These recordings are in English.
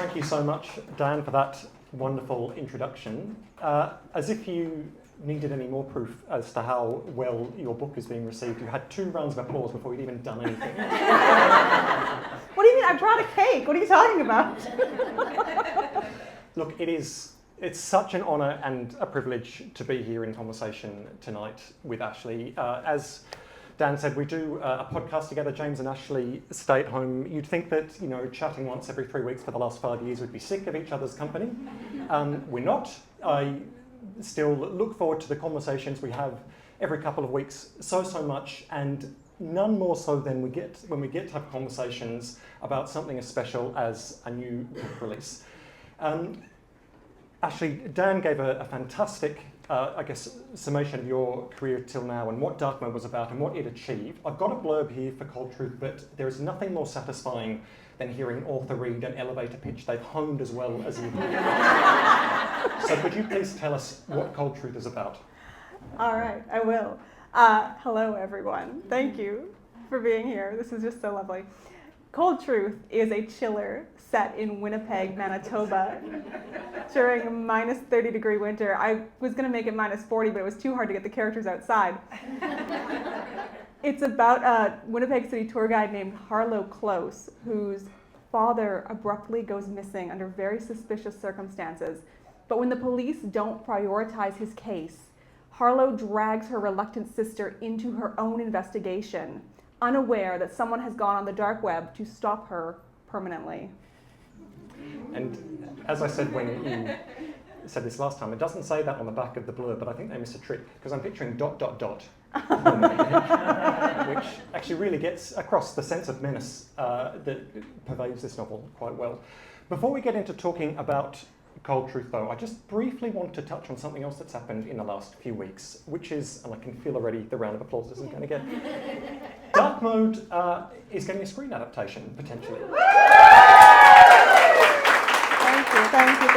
Thank you so much, Dan, for that wonderful introduction. As if you needed any more proof as to how well your book is being received, you had 2 rounds of applause before you'd even done anything. What do you mean? I brought a cake. What are you talking about? Look, it's such an honour and a privilege to be here in conversation tonight with Ashley. As Dan said, we do a podcast together. James and Ashley stay at home. You'd think that, chatting once every 3 weeks for the last 5 years we'd be sick of each other's company. We're not. I still look forward to the conversations we have every couple of weeks so much, and none more so than when we get to have conversations about something as special as a new book release. Ashley, Dan gave a fantastic summation of your career till now and what Dark Mode was about and what it achieved. I've got a blurb here for Cold Truth, but there is nothing more satisfying than hearing author read an elevator pitch they've honed as well as you. So could you please tell us what Cold Truth is about? All right, I will. Hello, everyone. Thank you for being here. This is just so lovely. Cold Truth is a chiller set in Winnipeg, Manitoba during a minus 30-degree winter. I was going to make it minus 40, but it was too hard to get the characters outside. It's about a Winnipeg City tour guide named Harlow Close, whose father abruptly goes missing under very suspicious circumstances. But when the police don't prioritize his case, Harlow drags her reluctant sister into her own investigation, unaware that someone has gone on the dark web to stop her permanently. And as I said when you said this last time, it doesn't say that on the back of the blurb, but I think they missed a trick, because I'm picturing ... which actually really gets across the sense of menace that pervades this novel quite well. Before we get into talking about Cold Truth, though, I just briefly want to touch on something else that's happened in the last few weeks, which is, and I can feel already the round of applause isn't going to get. Dark Mode is getting a screen adaptation, potentially. Thank you.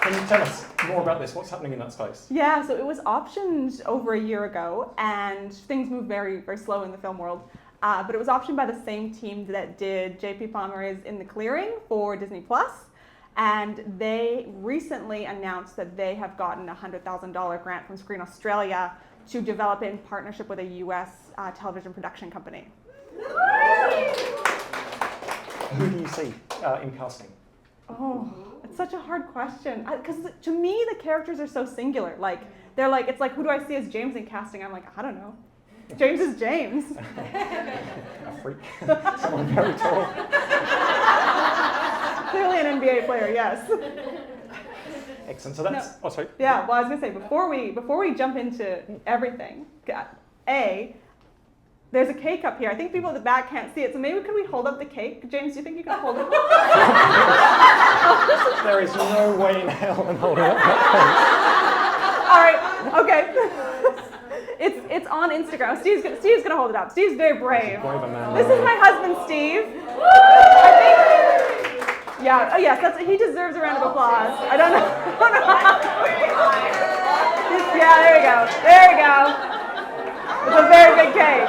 Can you tell us more about this? What's happening in that space? Yeah, so it was optioned over a year ago, and things move very, very slow in the film world. But it was optioned by the same team that did J.P. Pomeroy's In the Clearing for Disney+. And they recently announced that they have gotten a $100,000 grant from Screen Australia to develop it in partnership with a US television production company. Who do you see in casting? Oh, it's such a hard question. Because to me, the characters are so singular. It's like, who do I see as James in casting? I'm like, I don't know. James is James. A freak. Someone very tall. Clearly an NBA player, yes. Excellent. So that's. No. Oh, sorry. Yeah. Well, I was gonna say before we jump into everything, there's a cake up here. I think people at the back can't see it, so maybe could we hold up the cake? James, do you think you can hold it? There is no way in hell I'm holding up that cake. All right. Okay. It's on Instagram. Steve's gonna hold it up. Steve's very brave. Brave man. This is my husband, Steve. Yeah. Oh yes. He deserves a round of applause. I don't know. Yeah. There we go. There we go. It's a very big cake.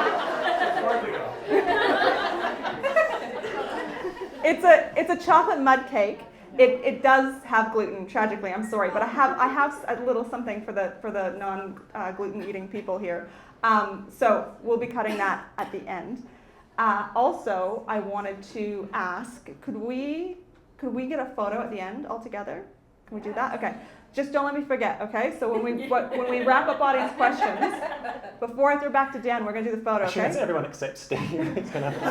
It's a chocolate mud cake. It does have gluten, tragically. I'm sorry, but I have a little something for the non-gluten eating people here. So we'll be cutting that at the end. Also, I wanted to ask, could we get a photo at the end all together? Can we do that? Okay. Just don't let me forget, okay? So when we wrap up audience questions, before I throw back to Dan, we're going to do the photo, okay? Actually, everyone except Steve. It's going to have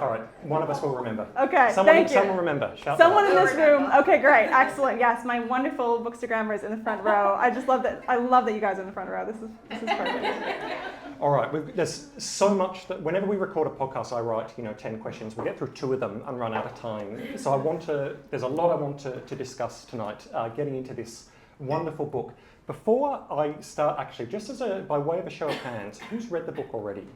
All right, one of us will remember. Okay, Someone thank you. will remember. Someone in this room. Okay, great, excellent. Yes, my wonderful bookstagrammers in the front row. I just love that. I love that you guys are in the front row. This is perfect. All right, there's so much that whenever we record a podcast, I write 10 questions. We get through 2 of them and run out of time. So there's a lot I want to discuss tonight, getting into this wonderful book. Before I start, actually, just by way of a show of hands, who's read the book already?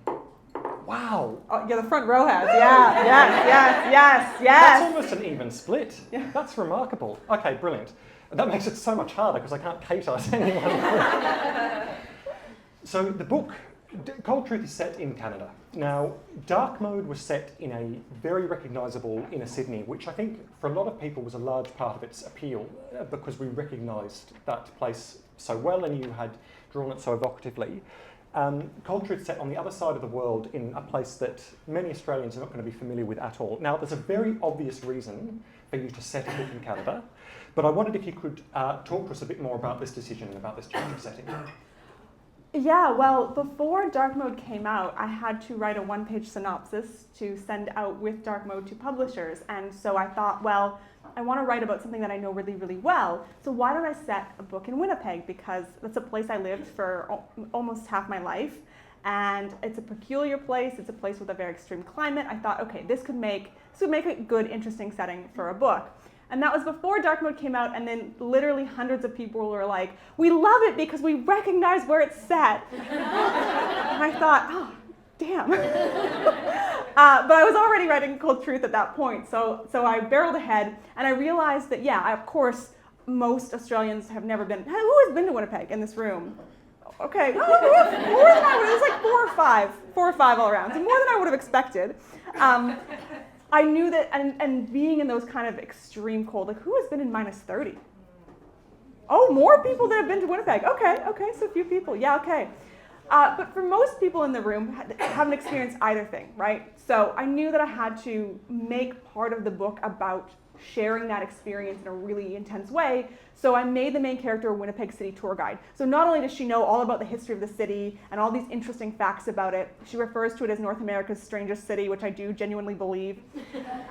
Wow. Oh, yeah, the front row has. Yeah, yes. That's almost an even split. Yeah. That's remarkable. Okay, brilliant. That makes it so much harder because I can't cater to anyone. So the book Cold Truth is set in Canada. Now, Dark Mode was set in a very recognisable inner Sydney, which I think for a lot of people was a large part of its appeal because we recognised that place so well and you had drawn it so evocatively. Cold Truth is set on the other side of the world in a place that many Australians are not going to be familiar with at all. Now, there's a very obvious reason for you to set a book in Canada, but I wondered if you could talk to us a bit more about this decision and about this change of setting. Yeah, well, before Dark Mode came out, I had to write a one-page synopsis to send out with Dark Mode to publishers. And so I thought, well, I want to write about something that I know really, really well. So why don't I set a book in Winnipeg? Because that's a place I lived for almost half my life. And it's a peculiar place. It's a place with a very extreme climate. I thought, okay, this would make a good, interesting setting for a book. And that was before Dark Mode came out, and then literally hundreds of people were like, we love it because we recognize where it's set. And I thought, oh, damn. But I was already writing Cold Truth at that point, so I barreled ahead, and I realized that, yeah, of course, most Australians have never been. Who has been to Winnipeg in this room? Okay, more than I would. It was like four or five all around, so more than I would have expected. I knew that, and being in those kind of extreme cold, like who has been in minus 30? Oh, more people that have been to Winnipeg. Okay, so a few people, yeah, okay. But for most people in the room, haven't experienced either thing, right? So I knew that I had to make part of the book about sharing that experience in a really intense way. So I made the main character a Winnipeg City tour guide. So not only does she know all about the history of the city and all these interesting facts about it, she refers to it as North America's strangest city, which I do genuinely believe.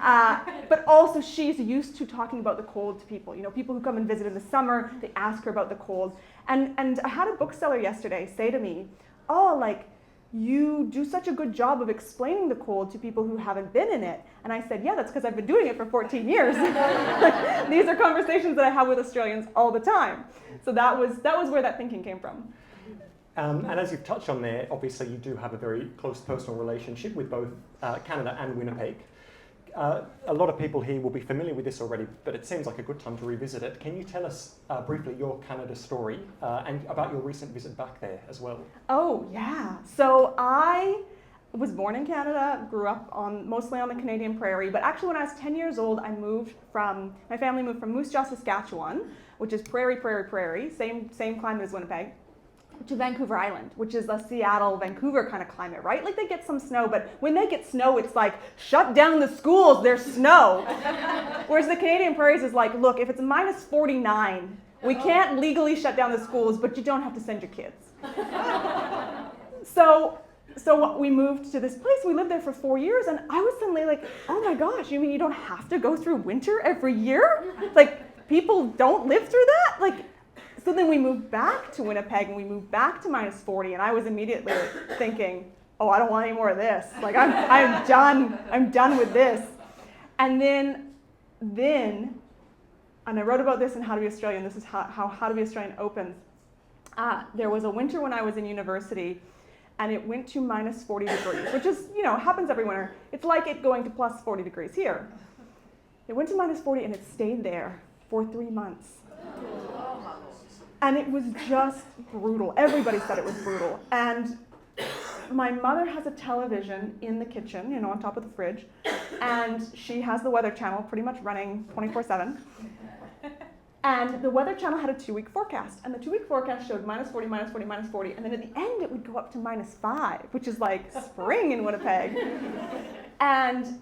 But also she's used to talking about the cold to people. You know, people who come and visit in the summer, they ask her about the cold. And I had a bookseller yesterday say to me, oh, like, you do such a good job of explaining the cold to people who haven't been in it. And I said, yeah, that's because I've been doing it for 14 years. These are conversations that I have with Australians all the time. So that was where that thinking came from. And as you've touched on there, obviously you do have a very close personal relationship with both Canada and Winnipeg. A lot of people here will be familiar with this already, but it seems like a good time to revisit it. Can you tell us briefly your Canada story and about your recent visit back there as well? Oh, yeah. So I was born in Canada, grew up mostly on the Canadian prairie, but actually when I was 10 years old, my family moved from Moose Jaw, Saskatchewan, which is prairie, same climate as Winnipeg, to Vancouver Island, which is a Seattle, Vancouver kind of climate, right? Like they get some snow, but when they get snow, it's like, shut down the schools, there's snow. Whereas the Canadian prairies is like, look, if it's minus 49, we can't legally shut down the schools, but you don't have to send your kids. So we moved to this place, we lived there for 4 years, and I was suddenly like, oh my gosh, you mean you don't have to go through winter every year? Like, people don't live through that? Like, so then we moved back to Winnipeg and we moved back to minus 40, and I was immediately thinking, oh, I don't want any more of this. Like I'm done with this. And then, and I wrote about this in How to Be Australian, this is how How to Be Australian opens. There was a winter when I was in university, and it went to minus 40 degrees, which is, happens every winter. It's like it going to plus 40 degrees here. It went to minus 40 and it stayed there for 3 months. And it was just brutal. Everybody said it was brutal. And my mother has a television in the kitchen, on top of the fridge, and she has the Weather Channel pretty much running 24/7. And the Weather Channel had a 2-week forecast, and the 2-week forecast showed minus 40, minus 40, minus 40, and then at the end it would go up to minus 5, which is like spring in Winnipeg. And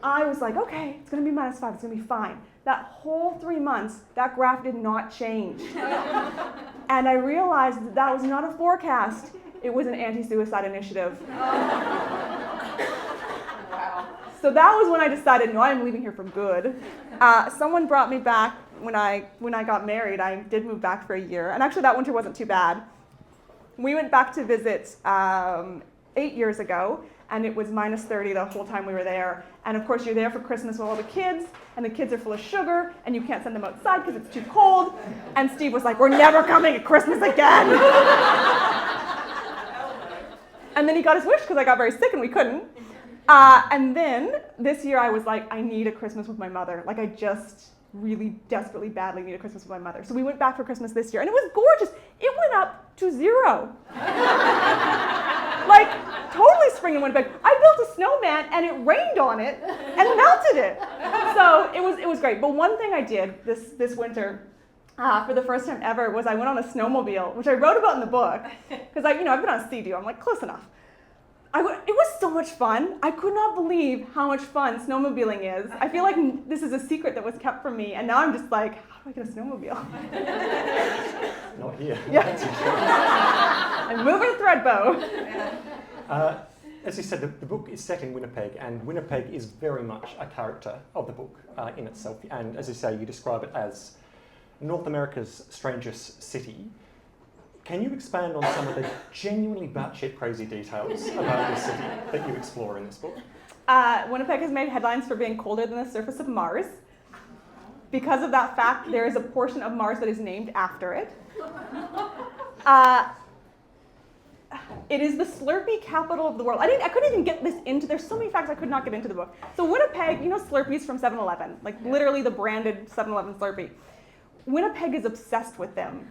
I was like, okay, it's gonna be minus 5, it's gonna be fine. That whole 3 months, that graph did not change. And I realized that was not a forecast, it was an anti-suicide initiative. Wow. So that was when I decided, no, I'm leaving here for good. Someone brought me back when I got married. I did move back for a year, and actually that winter wasn't too bad. We went back to visit 8 years ago, and it was minus 30 the whole time we were there. And of course, you're there for Christmas with all the kids, and the kids are full of sugar, and you can't send them outside because it's too cold. And Steve was like, we're never coming at Christmas again. And then he got his wish because I got very sick and we couldn't. And then this year I was like, I need a Christmas with my mother. Like really desperately badly needed Christmas with my mother. So we went back for Christmas this year, and it was gorgeous. It went up to 0. Like, totally spring in Winnipeg. I built a snowman, and it rained on it and melted it. So it was great. But one thing I did this winter, for the first time ever, was I went on a snowmobile, which I wrote about in the book, because I've been on a sea-doo. I'm like, close enough. It was so much fun. I could not believe how much fun snowmobiling is. I feel like this is a secret that was kept from me, and now I'm just like, how do I get a snowmobile? Not here. Yeah. I'm moving to Threadbow. As you said, the book is set in Winnipeg, and Winnipeg is very much a character of the book in itself. And as you say, you describe it as North America's strangest city. Can you expand on some of the genuinely batshit crazy details about the city that you explore in this book? Winnipeg has made headlines for being colder than the surface of Mars. Because of that fact, there is a portion of Mars that is named after it. It is the Slurpee capital of the world. I couldn't even get this into, there's so many facts I could not get into the book. So Winnipeg, Slurpees from 7-Eleven, like literally the branded 7-Eleven Slurpee. Winnipeg is obsessed with them,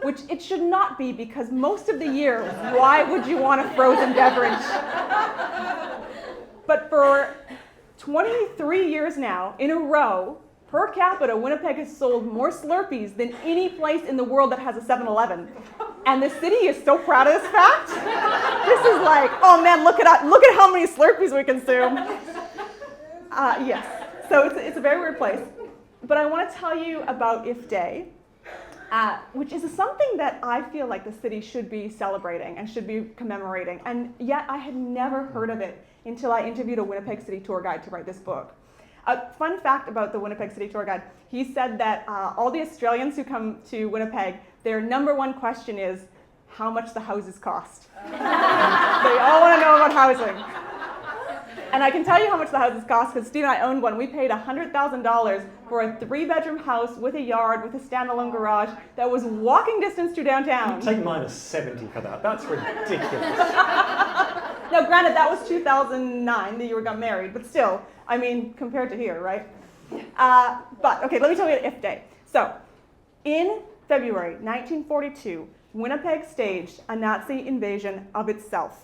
which it should not be, because most of the year, why would you want a frozen beverage? But for 23 years now, in a row, per capita, Winnipeg has sold more Slurpees than any place in the world that has a 7-Eleven. And the city is so proud of this fact. This is like, oh man, look at how many Slurpees we consume. Yes, so it's a very weird place. But I want to tell you about If Day, which is something that I feel like the city should be celebrating and should be commemorating. And yet I had never heard of it until I interviewed a Winnipeg City tour guide to write this book. A fun fact about the Winnipeg City tour guide, he said that all the Australians who come to Winnipeg, their number one question is how much the houses cost. They all want to know about housing. And I can tell you how much the houses cost, because Steve and I owned one. We paid $100,000 for a 3-bedroom house with a yard, with a standalone garage that was walking distance to downtown. Take minus 70 for that. That's ridiculous. Now, granted, that was 2009 that you got married, but still, I mean, compared to here, right? But, okay, let me tell you If Day. So, in February 1942, Winnipeg staged a Nazi invasion of itself.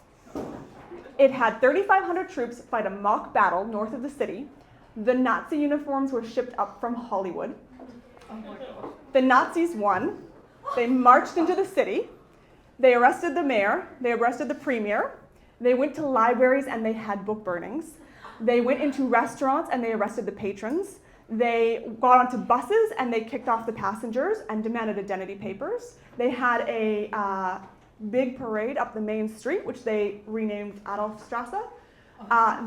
It had 3,500 troops fight a mock battle north of the city. The Nazi uniforms were shipped up from Hollywood. Oh my God. The Nazis won. They marched into the city. They arrested the mayor. They arrested the premier. They went to libraries and they had book burnings. They went into restaurants and they arrested the patrons. They got onto buses and they kicked off the passengers and demanded identity papers. They had a big parade up the main street, which they renamed Adolfstrasse.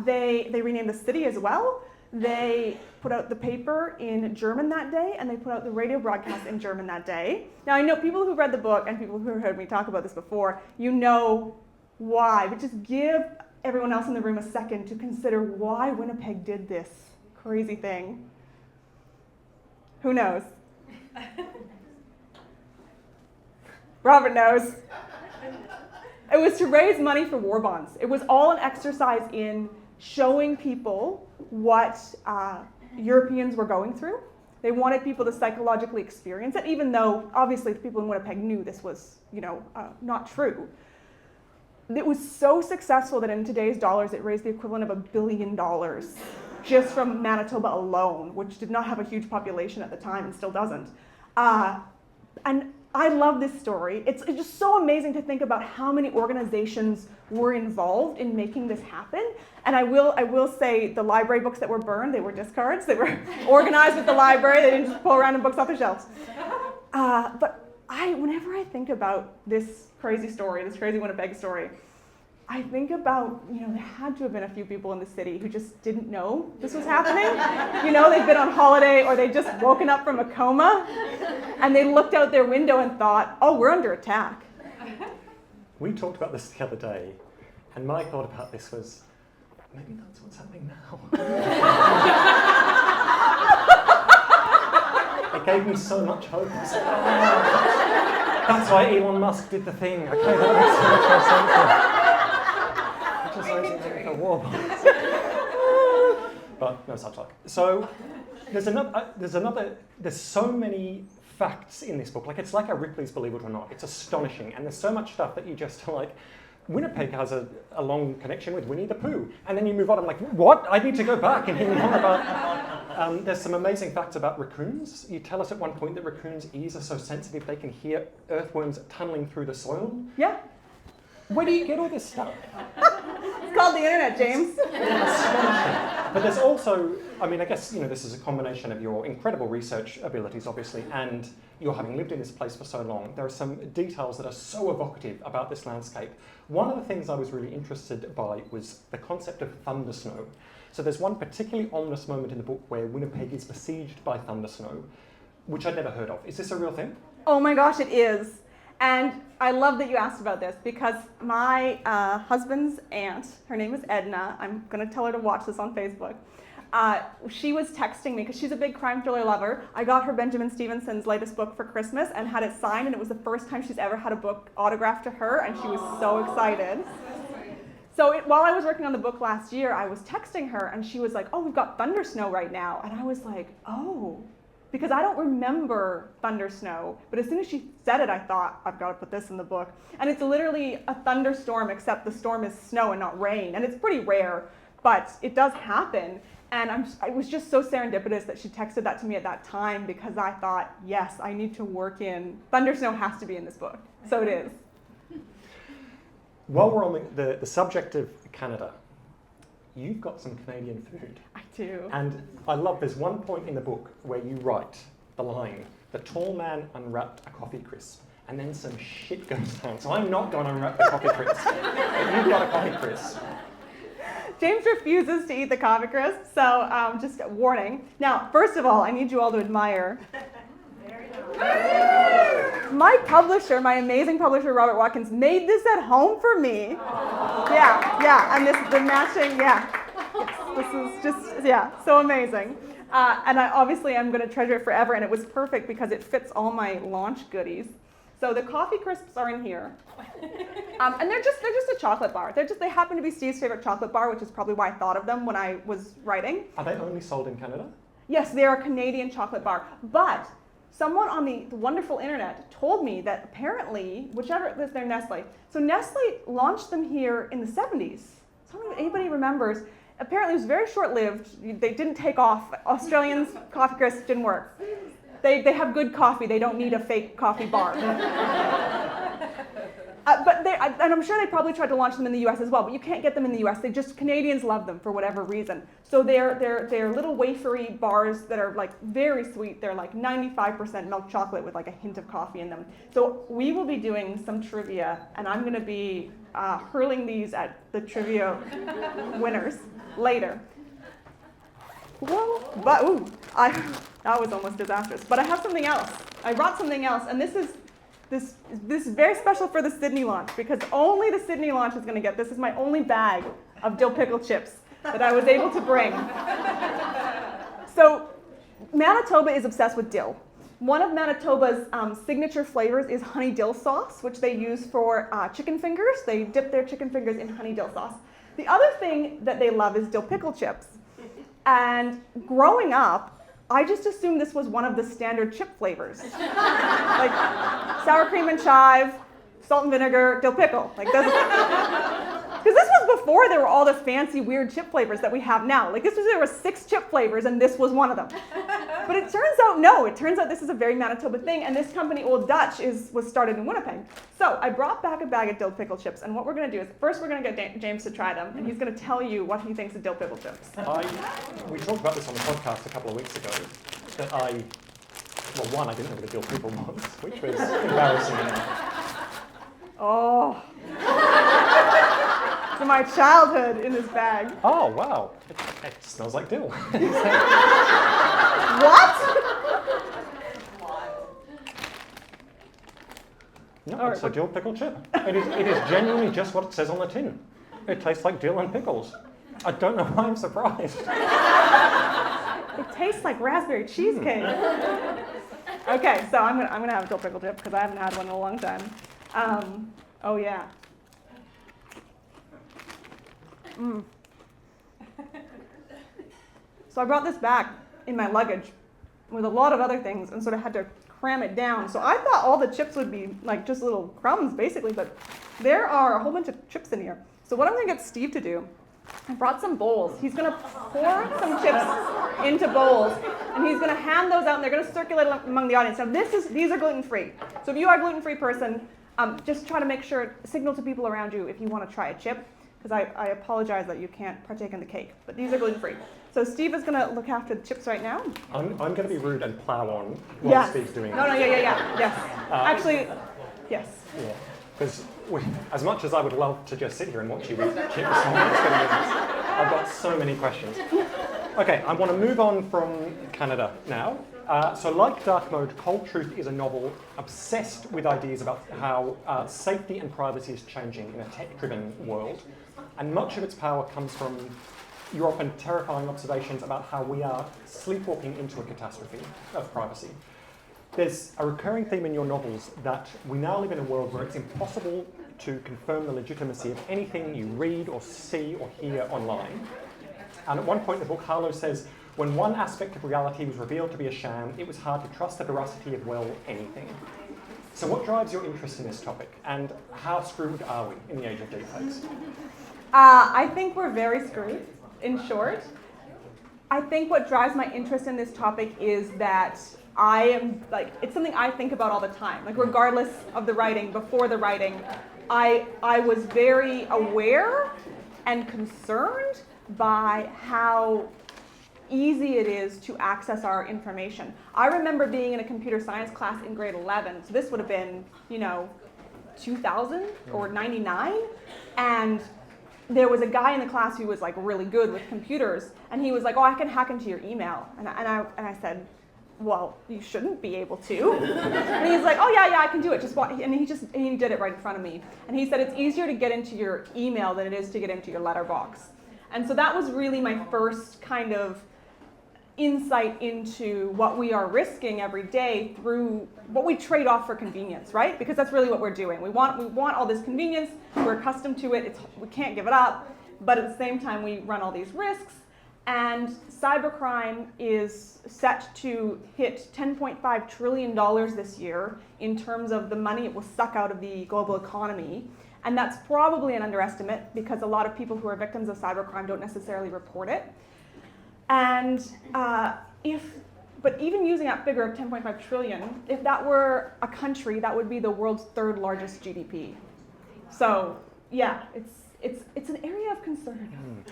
They renamed the city as well. They put out the paper in German that day, and they put out the radio broadcast in German that day. Now, I know people who've read the book and people who heard me talk about this before, you know why, but just give everyone else in the room a second to consider why Winnipeg did this crazy thing. Who knows? Robert knows. It was to raise money for war bonds. It was all an exercise in showing people what Europeans were going through. They wanted people to psychologically experience it, even though obviously the people in Winnipeg knew this was, not true. It was so successful that in today's dollars, it raised the equivalent of $1 billion just from Manitoba alone, which did not have a huge population at the time and still doesn't. And I love this story. It's just so amazing to think about how many organizations were involved in making this happen. And I will say the library books that were burned, they were discards. They were organized with the library. They didn't just pull random books off the shelves. But whenever I think about this crazy story, this crazy Winnipeg story, I think about, there had to have been a few people in the city who just didn't know this was happening. They'd been on holiday or they'd just woken up from a coma and they looked out their window and thought, oh, we're under attack. We talked about this the other day, and my thought about this was, maybe that's what's happening now. It gave me so much hope. I was like, oh, that's why Elon Musk did the thing. Okay, that makes so much more sense. Just raising a war bonds. but no such luck. So there's so many facts in this book. Like, it's like a Ripley's Believe It or Not. It's astonishing, and there's so much stuff that you just like. Winnipeg has a long connection with Winnie the Pooh, and then you move on. I'm like, what? I need to go back and hear more about. There's some amazing facts about raccoons. You tell us at one point that raccoons' ears are so sensitive they can hear earthworms tunneling through the soil. Yeah. Where do you get all this stuff? It's called the internet, James. Astonishing. But there's also, I mean, I guess, this is a combination of your incredible research abilities, obviously, and your having lived in this place for so long. There are some details that are so evocative about this landscape. One of the things I was really interested by was the concept of thunder snow. So there's one particularly ominous moment in the book where Winnipeg is besieged by thunder snow, which I'd never heard of. Is this a real thing? Oh my gosh, it is. And I love that you asked about this because my husband's aunt, her name is Edna, I'm going to tell her to watch this on Facebook. She was texting me because she's a big crime thriller lover. I got her Benjamin Stevenson's latest book for Christmas and had it signed, and it was the first time she's ever had a book autographed to her, and she was so excited. So while I was working on the book last year, I was texting her, and she was like, oh, we've got thunder snow right now. And I was like, oh. Because I don't remember thunder snow, but as soon as she said it, I thought, I've got to put this in the book. And it's literally a thunderstorm, except the storm is snow and not rain. And it's pretty rare, but it does happen. And it was just so serendipitous that she texted that to me at that time, because I thought, yes, I need to work in, thunder snow has to be in this book. So it is. While we're on the subject of Canada, you've got some Canadian food. I do. And I love, there's one point in the book where you write the line, the tall man unwrapped a coffee crisp, and then some shit goes down. So I'm not going to unwrap the coffee crisp, but you've got a coffee crisp. James refuses to eat the coffee crisp, so just a warning. Now, first of all, I need you all to admire. My publisher, my amazing publisher, Robert Watkins, made this at home for me. Yeah, and the matching, this is just, so amazing. And obviously I'm going to treasure it forever, and it was perfect because it fits all my launch goodies. So the coffee crisps are in here, and they're just a chocolate bar. They happen to be Steve's favorite chocolate bar, which is probably why I thought of them when I was writing. Are they only sold in Canada? Yes, they are a Canadian chocolate bar, but someone on the wonderful internet told me that apparently, they're Nestle. So Nestle launched them here in the 70s. So I don't know if anybody remembers. Apparently it was very short-lived. They didn't take off. Australians' coffee crisps didn't work. They have good coffee. They don't need a fake coffee bar. And I'm sure they probably tried to launch them in the US as well, but you can't get them in the US. Canadians love them for whatever reason. So they're little wafery bars that are like very sweet. They're like 95% milk chocolate with like a hint of coffee in them. So we will be doing some trivia, and I'm going to be hurling these at the trivia winners later. Whoa, but that was almost disastrous. But I have something else. I brought something else, and this is very special for the Sydney launch, because only the Sydney launch is going to get this. Is my only bag of dill pickle chips that I was able to bring. So Manitoba is obsessed with dill. One of Manitoba's signature flavors is honey dill sauce, which they use for chicken fingers. They dip their chicken fingers in honey dill sauce. The other thing that they love is dill pickle chips. And growing up, I just assumed this was one of the standard chip flavors. Like sour cream and chive, salt and vinegar, dill pickle. Because this was before there were all the fancy weird chip flavors that we have now. There were 6 chip flavors, and this was one of them. But it turns out, no, this is a very Manitoba thing, and this company, Old Dutch, was started in Winnipeg. So I brought back a bag of dill pickle chips, and what we're going to do is, first we're going to get James to try them, and he's going to tell you what he thinks of dill pickle chips. We talked about this on the podcast a couple of weeks ago, that I didn't know what a dill pickle was, which was embarrassing enough. Oh. To my childhood in this bag. Oh, wow. It smells like dill. What? No, it's a dill pickle chip. It is genuinely just what it says on the tin. It tastes like dill and pickles. I don't know why I'm surprised. It tastes like raspberry cheesecake. Okay, so I'm gonna have a dill pickle chip because I haven't had one in a long time. Oh yeah. So I brought this back in my luggage with a lot of other things and sort of had to cram it down. So I thought all the chips would be like just little crumbs basically, but there are a whole bunch of chips in here. So what I'm gonna get Steve to do, I brought some bowls. He's gonna pour some chips into bowls and he's gonna hand those out and they're gonna circulate among the audience. Now these are gluten-free. So if you are a gluten-free person, just try to make sure, signal to people around you if you wanna try a chip, because I apologize that you can't partake in the cake, but these are gluten-free. So Steve is gonna look after the chips right now. I'm gonna be rude and plow on while Steve's doing No, yes. Actually, yes. Yeah, because as much as I would love to just sit here and watch you eat chips for 20 minutes, I've got so many questions. Okay, I want to move on from Canada now. So like Dark Mode, Cold Truth is a novel obsessed with ideas about how safety and privacy is changing in a tech-driven world. And much of its power comes from your often terrifying observations about how we are sleepwalking into a catastrophe of privacy. There's a recurring theme in your novels that we now live in a world where it's impossible to confirm the legitimacy of anything you read or see or hear online. And at one point in the book, Harlow says, when one aspect of reality was revealed to be a sham, it was hard to trust the veracity of, well, anything. So what drives your interest in this topic, and how screwed are we in the age of deepfakes? I think we're very screwed, in short. I think what drives my interest in this topic is that I am, like, it's something I think about all the time. Like, regardless of the writing, before the writing, I was very aware and concerned by how easy it is to access our information. I remember being in a computer science class in grade 11, so this would have been, 2000 or 99, and there was a guy in the class who was like really good with computers, and he was like, oh, I can hack into your email. And I said, well, you shouldn't be able to. And he's like, oh yeah, I can do it. Just watch. And he did it right in front of me. And he said, it's easier to get into your email than it is to get into your letterbox. And so that was really my first kind of insight into what we are risking every day through what we trade off for convenience, right? Because that's really what we're doing. We want all this convenience. We're accustomed to it. We can't give it up. But at the same time, we run all these risks. And cybercrime is set to hit $10.5 trillion this year in terms of the money it will suck out of the global economy. And that's probably an underestimate because a lot of people who are victims of cybercrime don't necessarily report it. And but even using that figure of 10.5 trillion, if that were a country, that would be the world's third largest GDP. So yeah, it's an area of concern.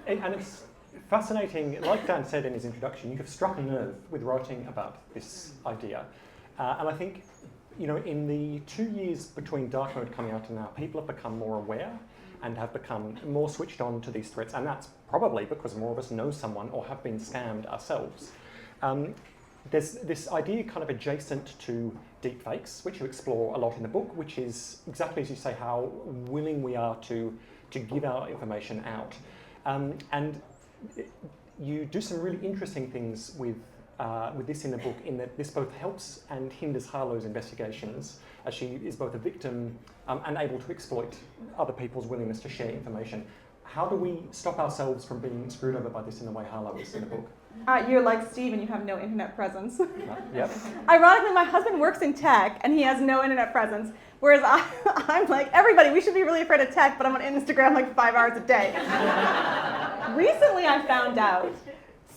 And it's fascinating, like Dan said in his introduction, you have struck a nerve with writing about this idea. And I think, in the 2 years between Dark Mode coming out and now, people have become more aware and have become more switched on to these threats, and that's probably because more of us know someone or have been scammed ourselves. There's this idea kind of adjacent to deepfakes, which you explore a lot in the book, which is exactly as you say, how willing we are to give our information out. And you do some really interesting things with this in the book, in that this both helps and hinders Harlow's investigations, as she is both a victim and able to exploit other people's willingness to share information. How do we stop ourselves from being screwed over by this in the way Harlow is in the book? You're like Steve and you have no internet presence. Yep. Ironically, my husband works in tech and he has no internet presence, whereas I'm like, everybody, we should be really afraid of tech, but I'm on Instagram like 5 hours a day. Recently I found out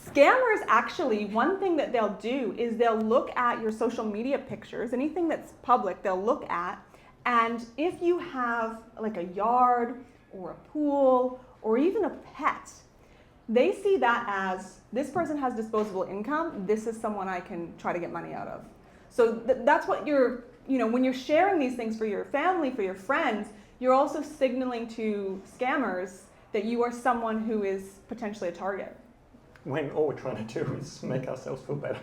scammers actually, one thing that they'll do is they'll look at your social media pictures, anything that's public they'll look at, and if you have like a yard or a pool or even a pet, they see that as, this person has disposable income, this is someone I can try to get money out of. So that's what you're, when you're sharing these things for your family, for your friends, you're also signaling to scammers that you are someone who is potentially a target. When all we're trying to do is make ourselves feel better.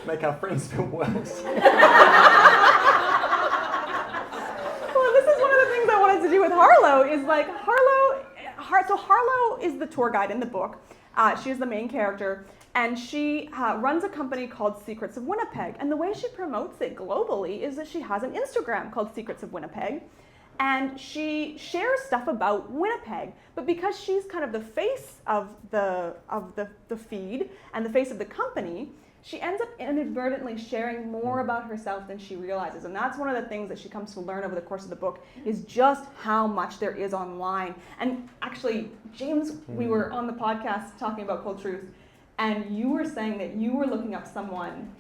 Make our friends feel worse. Well, this is one of the things I wanted to do with Harlow, is like so Harlow is the tour guide in the book. She is the main character, and she runs a company called Secrets of Winnipeg. And the way she promotes it globally is that she has an Instagram called Secrets of Winnipeg. And she shares stuff about Winnipeg, but because she's kind of the face of the feed and the face of the company, she ends up inadvertently sharing more about herself than she realizes. And that's one of the things that she comes to learn over the course of the book, is just how much there is online. And actually, James, we were on the podcast talking about Cold Truth, and you were saying that you were looking up someone.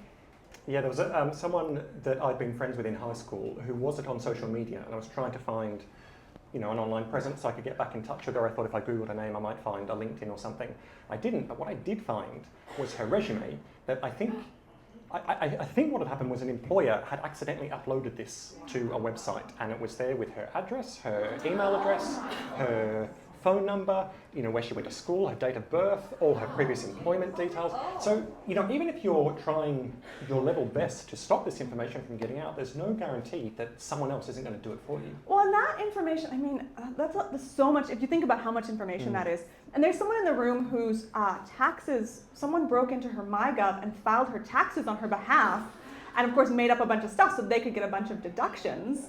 Yeah, there was someone that I'd been friends with in high school who wasn't on social media, and I was trying to find, an online presence so I could get back in touch with her. I thought if I Googled her name, I might find a LinkedIn or something. I didn't, but what I did find was her resume that I think what had happened was an employer had accidentally uploaded this to a website, and it was there with her address, her email address, her phone number, where she went to school, her date of birth, all her previous employment details. So, even if you're trying your level best to stop this information from getting out, there's no guarantee that someone else isn't going to do it for you. Well, and that information, that's so much, if you think about how much information that is. And there's someone in the room whose taxes, someone broke into her MyGov and filed her taxes on her behalf, and of course made up a bunch of stuff so they could get a bunch of deductions.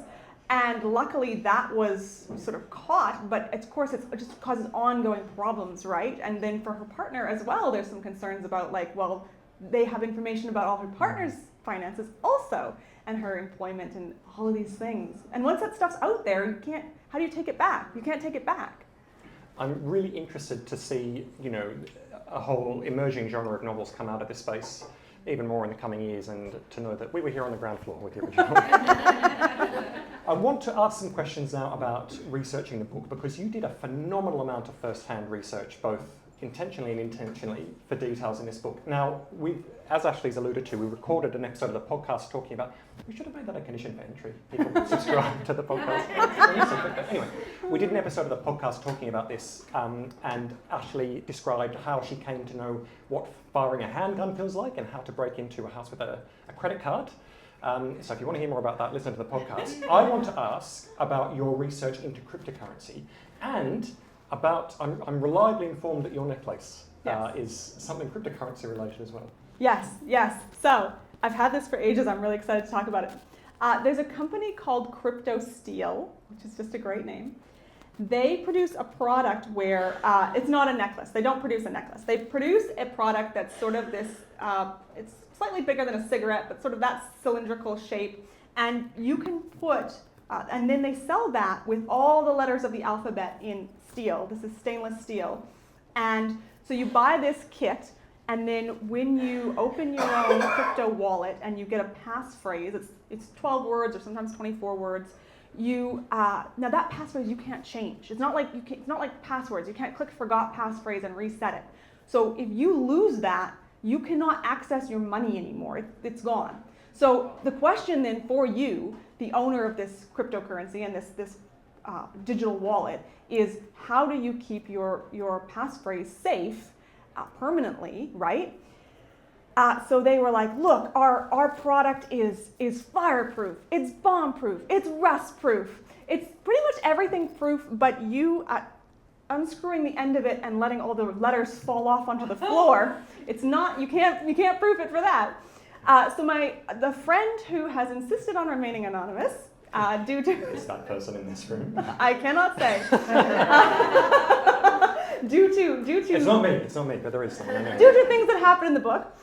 And luckily that was sort of caught, but of course it just causes ongoing problems, right? And then for her partner as well, there's some concerns about they have information about all her partner's finances also, and her employment and all of these things. And once that stuff's out there, how do you take it back? You can't take it back. I'm really interested to see, a whole emerging genre of novels come out of this space even more in the coming years, and to know that we were here on the ground floor with the original. I want to ask some questions now about researching the book, because you did a phenomenal amount of first-hand research, both intentionally and intentionally, for details in this book. Now, as Ashley's alluded to, we recorded an episode of the podcast talking about, we should have made that a condition for entry. People subscribe to the podcast. Anyway, we did an episode of the podcast talking about this, and Ashley described how she came to know what firing a handgun feels like and how to break into a house with a credit card. So if you want to hear more about that, listen to the podcast. I want to ask about your research into cryptocurrency, and about, I'm reliably informed that your necklace is something cryptocurrency related as well. Yes. So I've had this for ages. I'm really excited to talk about it. There's a company called Crypto Steel, which is just a great name. They produce a product where it's not a necklace. They don't produce a necklace. They produce a product that's sort of this, it's slightly bigger than a cigarette, but sort of that cylindrical shape. And you can put, and then they sell that with all the letters of the alphabet in steel. This is stainless steel. And so you buy this kit, and then when you open your own crypto wallet and you get a passphrase, it's 12 words or sometimes 24 words. Now that passphrase you can't change. It's not like passwords. You can't click forgot passphrase and reset it. So if you lose that, you cannot access your money anymore. It's gone. So the question then for you, the owner of this cryptocurrency and this digital wallet, is how do you keep your passphrase safe permanently, right? So they were like, look, our product is fireproof, it's bomb-proof, it's rust-proof, it's pretty much everything proof, but you unscrewing the end of it and letting all the letters fall off onto the floor, it's not, you can't proof it for that. So the friend who has insisted on remaining anonymous, due to... Is that person in this room? I cannot say. Due to... It's not me, but there is someone. Anyway. Due to things that happened in the book,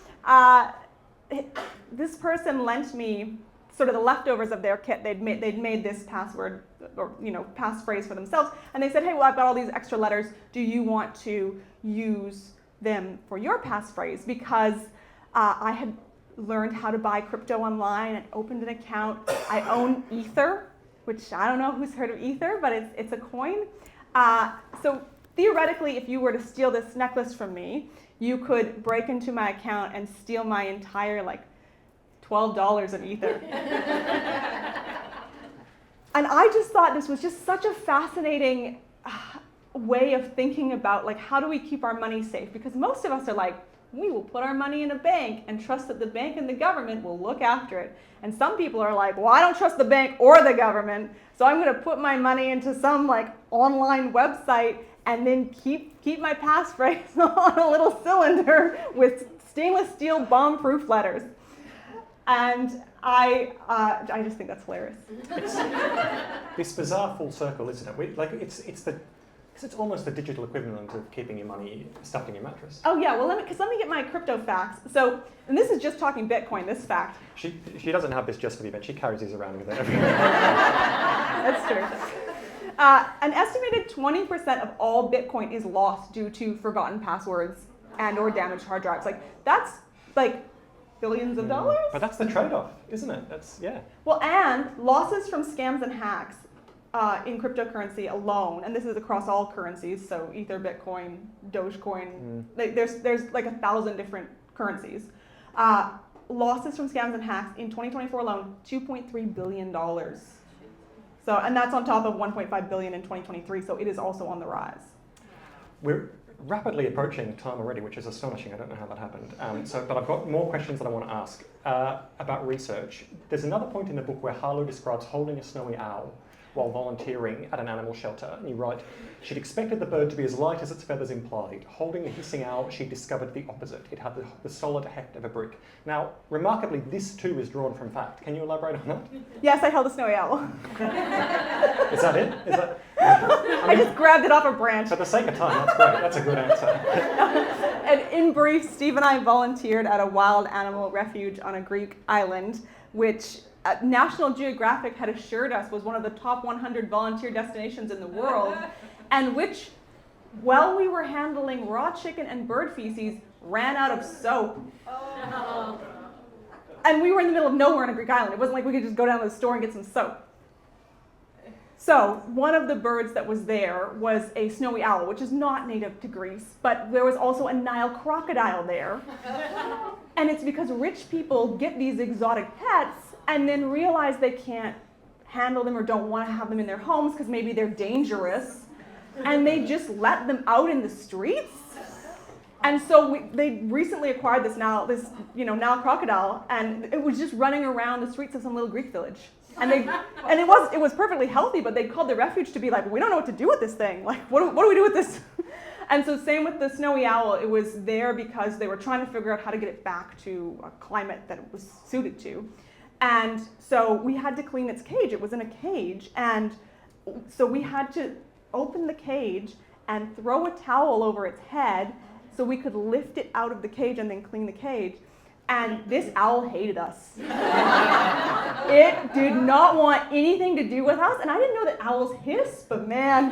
this person lent me sort of the leftovers of their kit. They'd made this password or passphrase for themselves, and they said, hey, well, I've got all these extra letters. Do you want to use them for your passphrase? Because I had learned how to buy crypto online and opened an account. I own Ether, which I don't know who's heard of Ether, but it's a coin. So theoretically, if you were to steal this necklace from me, you could break into my account and steal my entire $12 of Ether. And I just thought this was just such a fascinating way of thinking about how do we keep our money safe? Because most of us are like, we will put our money in a bank and trust that the bank and the government will look after it. And some people are like, well, I don't trust the bank or the government, so I'm going to put my money into some online website and then keep my passphrase on a little cylinder with stainless steel bomb-proof letters. And I just think that's hilarious. It's this bizarre full circle, isn't it? It's almost the digital equivalent of keeping your money stuffed in your mattress. Oh yeah, well let me get my crypto facts. So, and this is just talking Bitcoin, this fact. She doesn't have this just for the event, she carries these around with her everywhere. That's true. An estimated 20% of all Bitcoin is lost due to forgotten passwords and or damaged hard drives. Like, that's like billions of dollars? But that's the trade-off, isn't it? Yeah. Well, and losses from scams and hacks in cryptocurrency alone, and this is across all currencies, so Ether, Bitcoin, Dogecoin, there's like 1,000 different currencies. Losses from scams and hacks in 2024 alone, $2.3 billion. So, and that's on top of 1.5 billion in 2023, so it is also on the rise. We're rapidly approaching time already, which is astonishing. I don't know how that happened. But I've got more questions that I want to ask about research. There's another point in the book where Harlow describes holding a snowy owl while volunteering at an animal shelter. And you write, she'd expected the bird to be as light as its feathers implied. Holding the hissing owl, she discovered the opposite. It had the solid heft of a brick. Now, remarkably, this too is drawn from fact. Can you elaborate on that? Yes, I held a snowy owl. Is that it? I just grabbed it off a branch. For the sake of time, that's great. That's a good answer. And in brief, Steve and I volunteered at a wild animal refuge on a Greek island, which National Geographic had assured us was one of the top 100 volunteer destinations in the world, and which, while we were handling raw chicken and bird feces, ran out of soap. Oh. And we were in the middle of nowhere on a Greek island. It wasn't like we could just go down to the store and get some soap. So one of the birds that was there was a snowy owl, which is not native to Greece, but there was also a Nile crocodile there. And it's because rich people get these exotic pets and then realize they can't handle them or don't want to have them in their homes because maybe they're dangerous, and they just let them out in the streets. And so they recently acquired this Nile crocodile, and it was just running around the streets of some little Greek village. And it was perfectly healthy, but they called the refuge to be like, we don't know what to do with this thing. Like, what do we do with this? And so same with the snowy owl. It was there because they were trying to figure out how to get it back to a climate that it was suited to. And so we had to clean its cage. It was in a cage. And so we had to open the cage and throw a towel over its head so we could lift it out of the cage and then clean the cage. And this owl hated us. It did not want anything to do with us. And I didn't know that owls hiss, but man,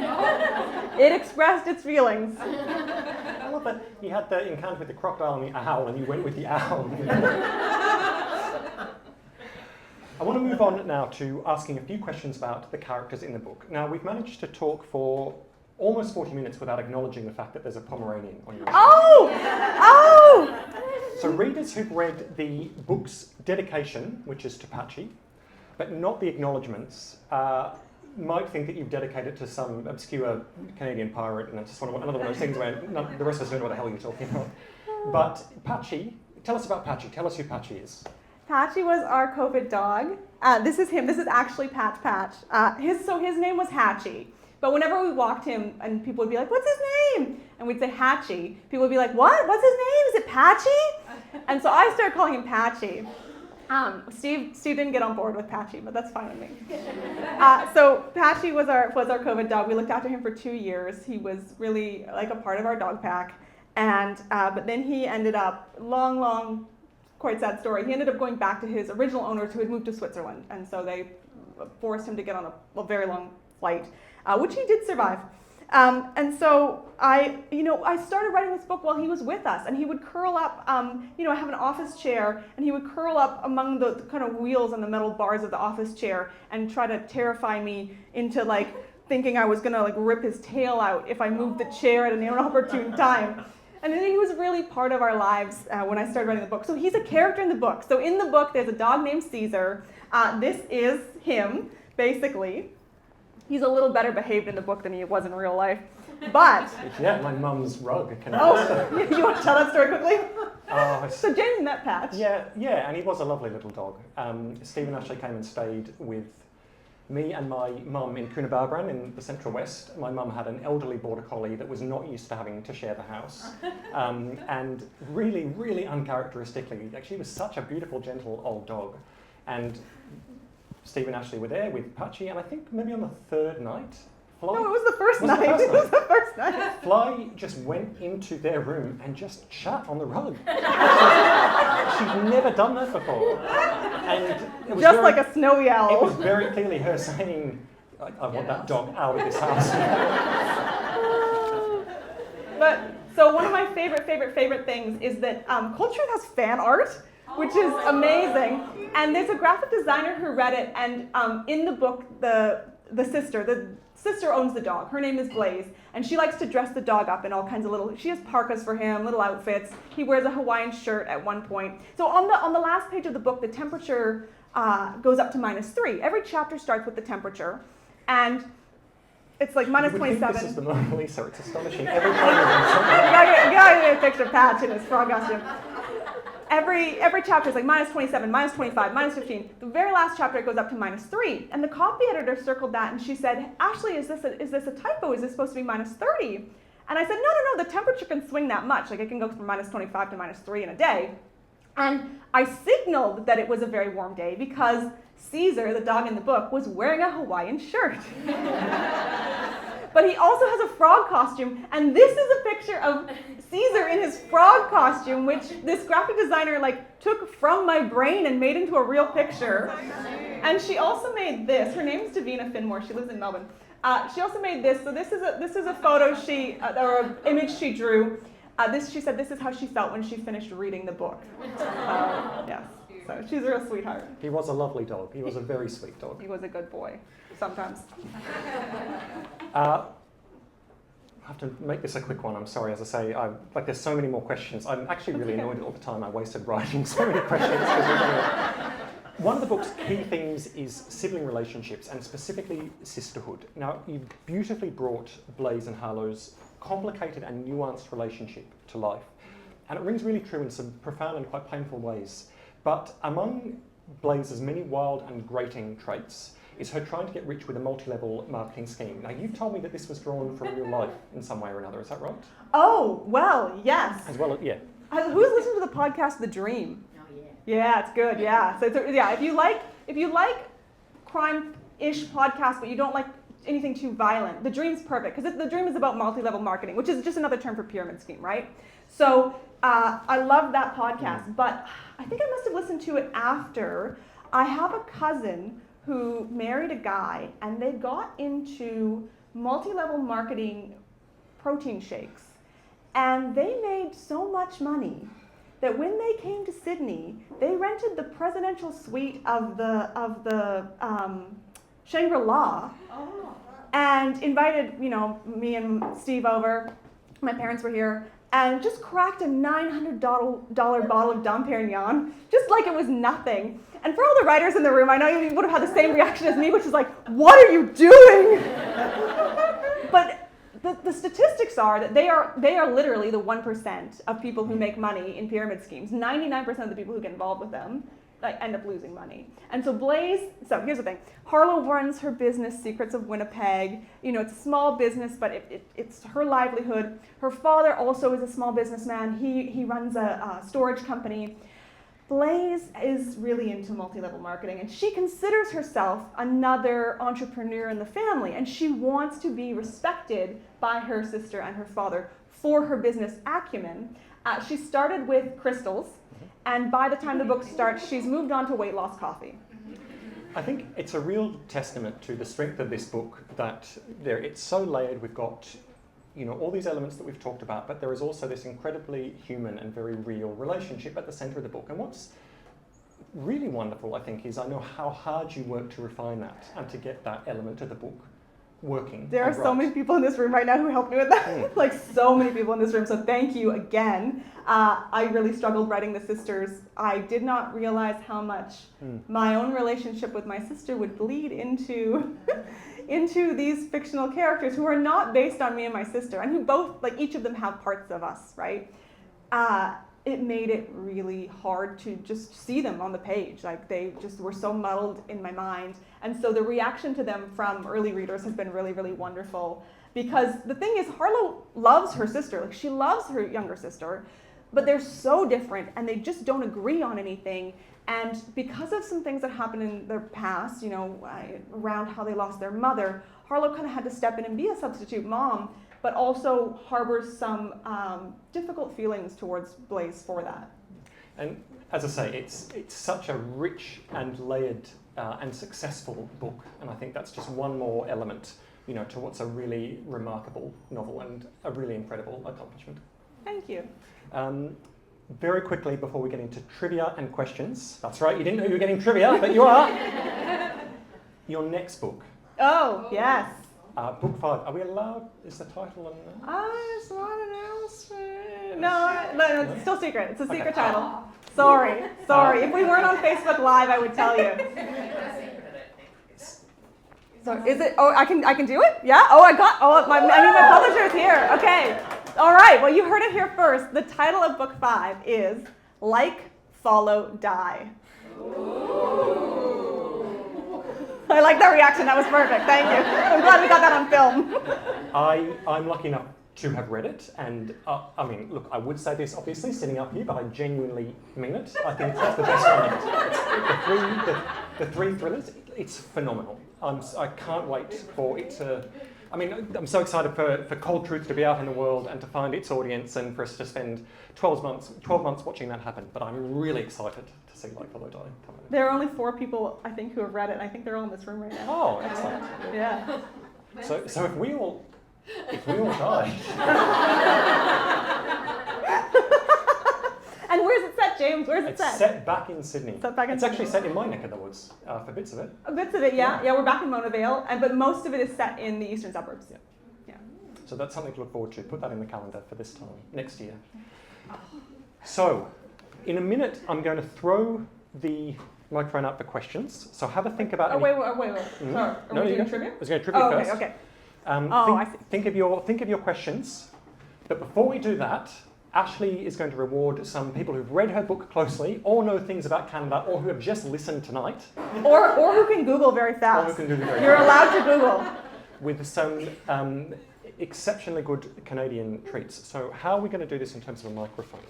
it expressed its feelings. I love that you had the encounter with the crocodile and the owl, and you went with the owl. I want to move on now to asking a few questions about the characters in the book. Now, we've managed to talk for almost 40 minutes without acknowledging the fact that there's a Pomeranian on your show. Oh! So readers who've read the book's dedication, which is to Patchy, but not the acknowledgements, might think that you've dedicated it to some obscure Canadian pirate, and it's just another one of those things where the rest of us don't know what the hell you're talking about. But Patchy, tell us about Patchy. Tell us who Patchy is. Patchy was our COVID dog. This is him. This is actually Patch. His name was Hatchy. But whenever we walked him and people would be like, what's his name? And we'd say Hatchy. People would be like, what? What's his name? Is it Patchy? And so I started calling him Patchy. Steve didn't get on board with Patchy, but that's fine with me. So Patchy was our COVID dog. We looked after him for 2 years. He was really like a part of our dog pack. And but then he ended up, long, quite sad story. He ended up going back to his original owners who had moved to Switzerland. And so they forced him to get on a very long flight, which he did survive. And so I started writing this book while he was with us, and he would curl up, I have an office chair, and he would curl up among the kind of wheels and the metal bars of the office chair and try to terrify me into thinking I was gonna rip his tail out if I moved the chair at an inopportune time. And then he was really part of our lives when I started writing the book. So he's a character in the book. So in the book, there's a dog named Caesar. This is him, basically. He's a little better behaved in the book than he was in real life. But... Yeah, my mum's rug. You want to tell that story quickly? So James met Patch. Yeah, and he was a lovely little dog. Steve and Ashley came and stayed with Me and my mum in Coonabarabran in the Central West, my mum had an elderly border collie that was not used to having to share the house. And really, really uncharacteristically, like, she was such a beautiful, gentle old dog. And Steve and Ashley were there with Patchy, and I think maybe on the third night, Fly... No, it was the first night. It was the first night. Fly just went into their room and just shat on the rug. She'd never done that before. And it was just like a snowy owl. It was very clearly her saying, I want that dog out of this house. But, so one of my favorite things is that Culture has fan art, which is amazing. And there's a graphic designer who read it, and in the book, the sister owns the dog. Her name is Blaze, and she likes to dress the dog up in all kinds of she has parkas for him, little outfits. He wears a Hawaiian shirt at one point. So on the last page of the book, the temperature goes up to -3. Every chapter starts with the temperature, and it's like minus 27. This is the Mona Lisa. It's astonishing. Every time you gotta get a picture of Patch in his frog costume. Every chapter is like minus 27, minus 25, minus 15. The very last chapter, it goes up to -3. And the copy editor circled that, and she said, Ashley, is this a typo? Is this supposed to be -30? And I said, no, the temperature can swing that much. Like, it can go from minus 25 to -3 in a day. And I signaled that it was a very warm day because Caesar, the dog in the book, was wearing a Hawaiian shirt. But he also has a frog costume, and this is a picture of Caesar in his frog costume, which this graphic designer took from my brain and made into a real picture. And she also made this. Her name is Davina Finmore. She lives in Melbourne. She also made this. So this is a photo or an image she drew. She said this is how she felt when she finished reading the book. Yes. So she's a real sweetheart. He was a lovely dog. He was a very sweet dog. He was a good boy, sometimes. I have to make this a quick one. I'm sorry. As I say, there's so many more questions. I'm actually really annoyed all the time I wasted writing so many questions. One of the book's key themes is sibling relationships, and specifically sisterhood. Now, you've beautifully brought Blaze and Harlow's complicated and nuanced relationship to life. And it rings really true in some profound and quite painful ways. But among Blaze's many wild and grating traits is her trying to get rich with a multi-level marketing scheme. Now, you've told me that this was drawn from real life in some way or another. Is that right? Oh, well, yes. As well, yeah. Who's listened to the podcast The Dream? Oh, yeah. Yeah, it's good, yeah. So, if you like crime-ish podcasts, but you don't like anything too violent, The Dream's perfect, because The Dream is about multi-level marketing, which is just another term for pyramid scheme, right? So I love that podcast, but I think I must have listened to it after. I have a cousin who married a guy, and they got into multi-level marketing protein shakes, and they made so much money that when they came to Sydney, they rented the presidential suite of the Shangri-La, and invited me and Steve over. My parents were here, and just cracked a $900 bottle of Dom Perignon, just like it was nothing. And for all the writers in the room, I know you would have had the same reaction as me, which is like, what are you doing? But the statistics are that they are literally the 1% of people who make money in pyramid schemes. 99% of the people who get involved with them end up losing money. And so so here's the thing. Harlow runs her business, Secrets of Winnipeg. It's a small business, but it's her livelihood. Her father also is a small businessman. He runs a storage company. Blaze is really into multi-level marketing, and she considers herself another entrepreneur in the family, and she wants to be respected by her sister and her father for her business acumen. She started with crystals, and by the time the book starts, she's moved on to weight loss coffee. I think it's a real testament to the strength of this book that it's so layered. We've got all these elements that we've talked about, but there is also this incredibly human and very real relationship at the centre of the book. And what's really wonderful, I think, is I know how hard you work to refine that and to get that element of the book working. There are so many people in this room right now who helped me with that. So many people in this room. So thank you again. I really struggled writing The Sisters. I did not realize how much my own relationship with my sister would bleed into these fictional characters who are not based on me and my sister, and who both, each of them have parts of us, right? it made it really hard to just see them on the page. Like they just were so muddled in my mind. And so the reaction to them from early readers has been really, really wonderful. Because the thing is, Harlow loves her sister. Like she loves her younger sister, but they're so different and they just don't agree on anything. And because of some things that happened in their past, you know, around how they lost their mother, Harlow kind of had to step in and be a substitute mom, but also harbors some difficult feelings towards Blaise for that. And as I say, it's such a rich and layered and successful book, and I think that's just one more element, you know, to what's a really remarkable novel and a really incredible accomplishment. Thank you. Very quickly before we get into trivia and questions. That's right, you didn't know you were getting trivia, but you are. Your next book. Oh, yes. Book 5. Are we allowed? Is the title on there? It's not an announcement. No, it's still secret. It's a secret title. Sorry. If we weren't on Facebook Live, I would tell you. So is it? Oh, I can do it. Yeah. Oh, my publisher's here. Okay. All right. Well, you heard it here first. The title of book 5 is Like, Follow, Die. I like that reaction. That was perfect. Thank you. I'm glad we got that on film. I'm lucky enough to have read it, and I mean, look, I would say this obviously sitting up here, but I genuinely mean it. I think it's the best one. The three thrillers. It's phenomenal. I can't wait for it to. I mean, I'm so excited for Cold Truth to be out in the world and to find its audience and for us to spend 12 months watching that happen. But I'm really excited to see Like, Follow, Die come out. There are only 4 people, I think, who have read it. I think they're all in this room right now. Oh, excellent. Yeah. So if we all die. And where's it set, James? Where's it set? It's set back in Sydney. It's actually set in my neck of the woods for bits of it. Bits of it, yeah. Yeah, we're back in Mona Vale, but most of it is set in the eastern suburbs. Yeah. So that's something to look forward to. Put that in the calendar for this time next year. So, in a minute, I'm going to throw the microphone out for questions. So have a think about. Oh, wait. Mm-hmm. Sorry. Are we doing trivia? I was going to trivia first. Okay. I see. Think of your questions. But before we do that, Ashley is going to reward some people who've read her book closely, or know things about Canada, or who have just listened tonight. Or who can Google very fast. You're allowed to Google. With some exceptionally good Canadian treats. So how are we going to do this in terms of a microphone?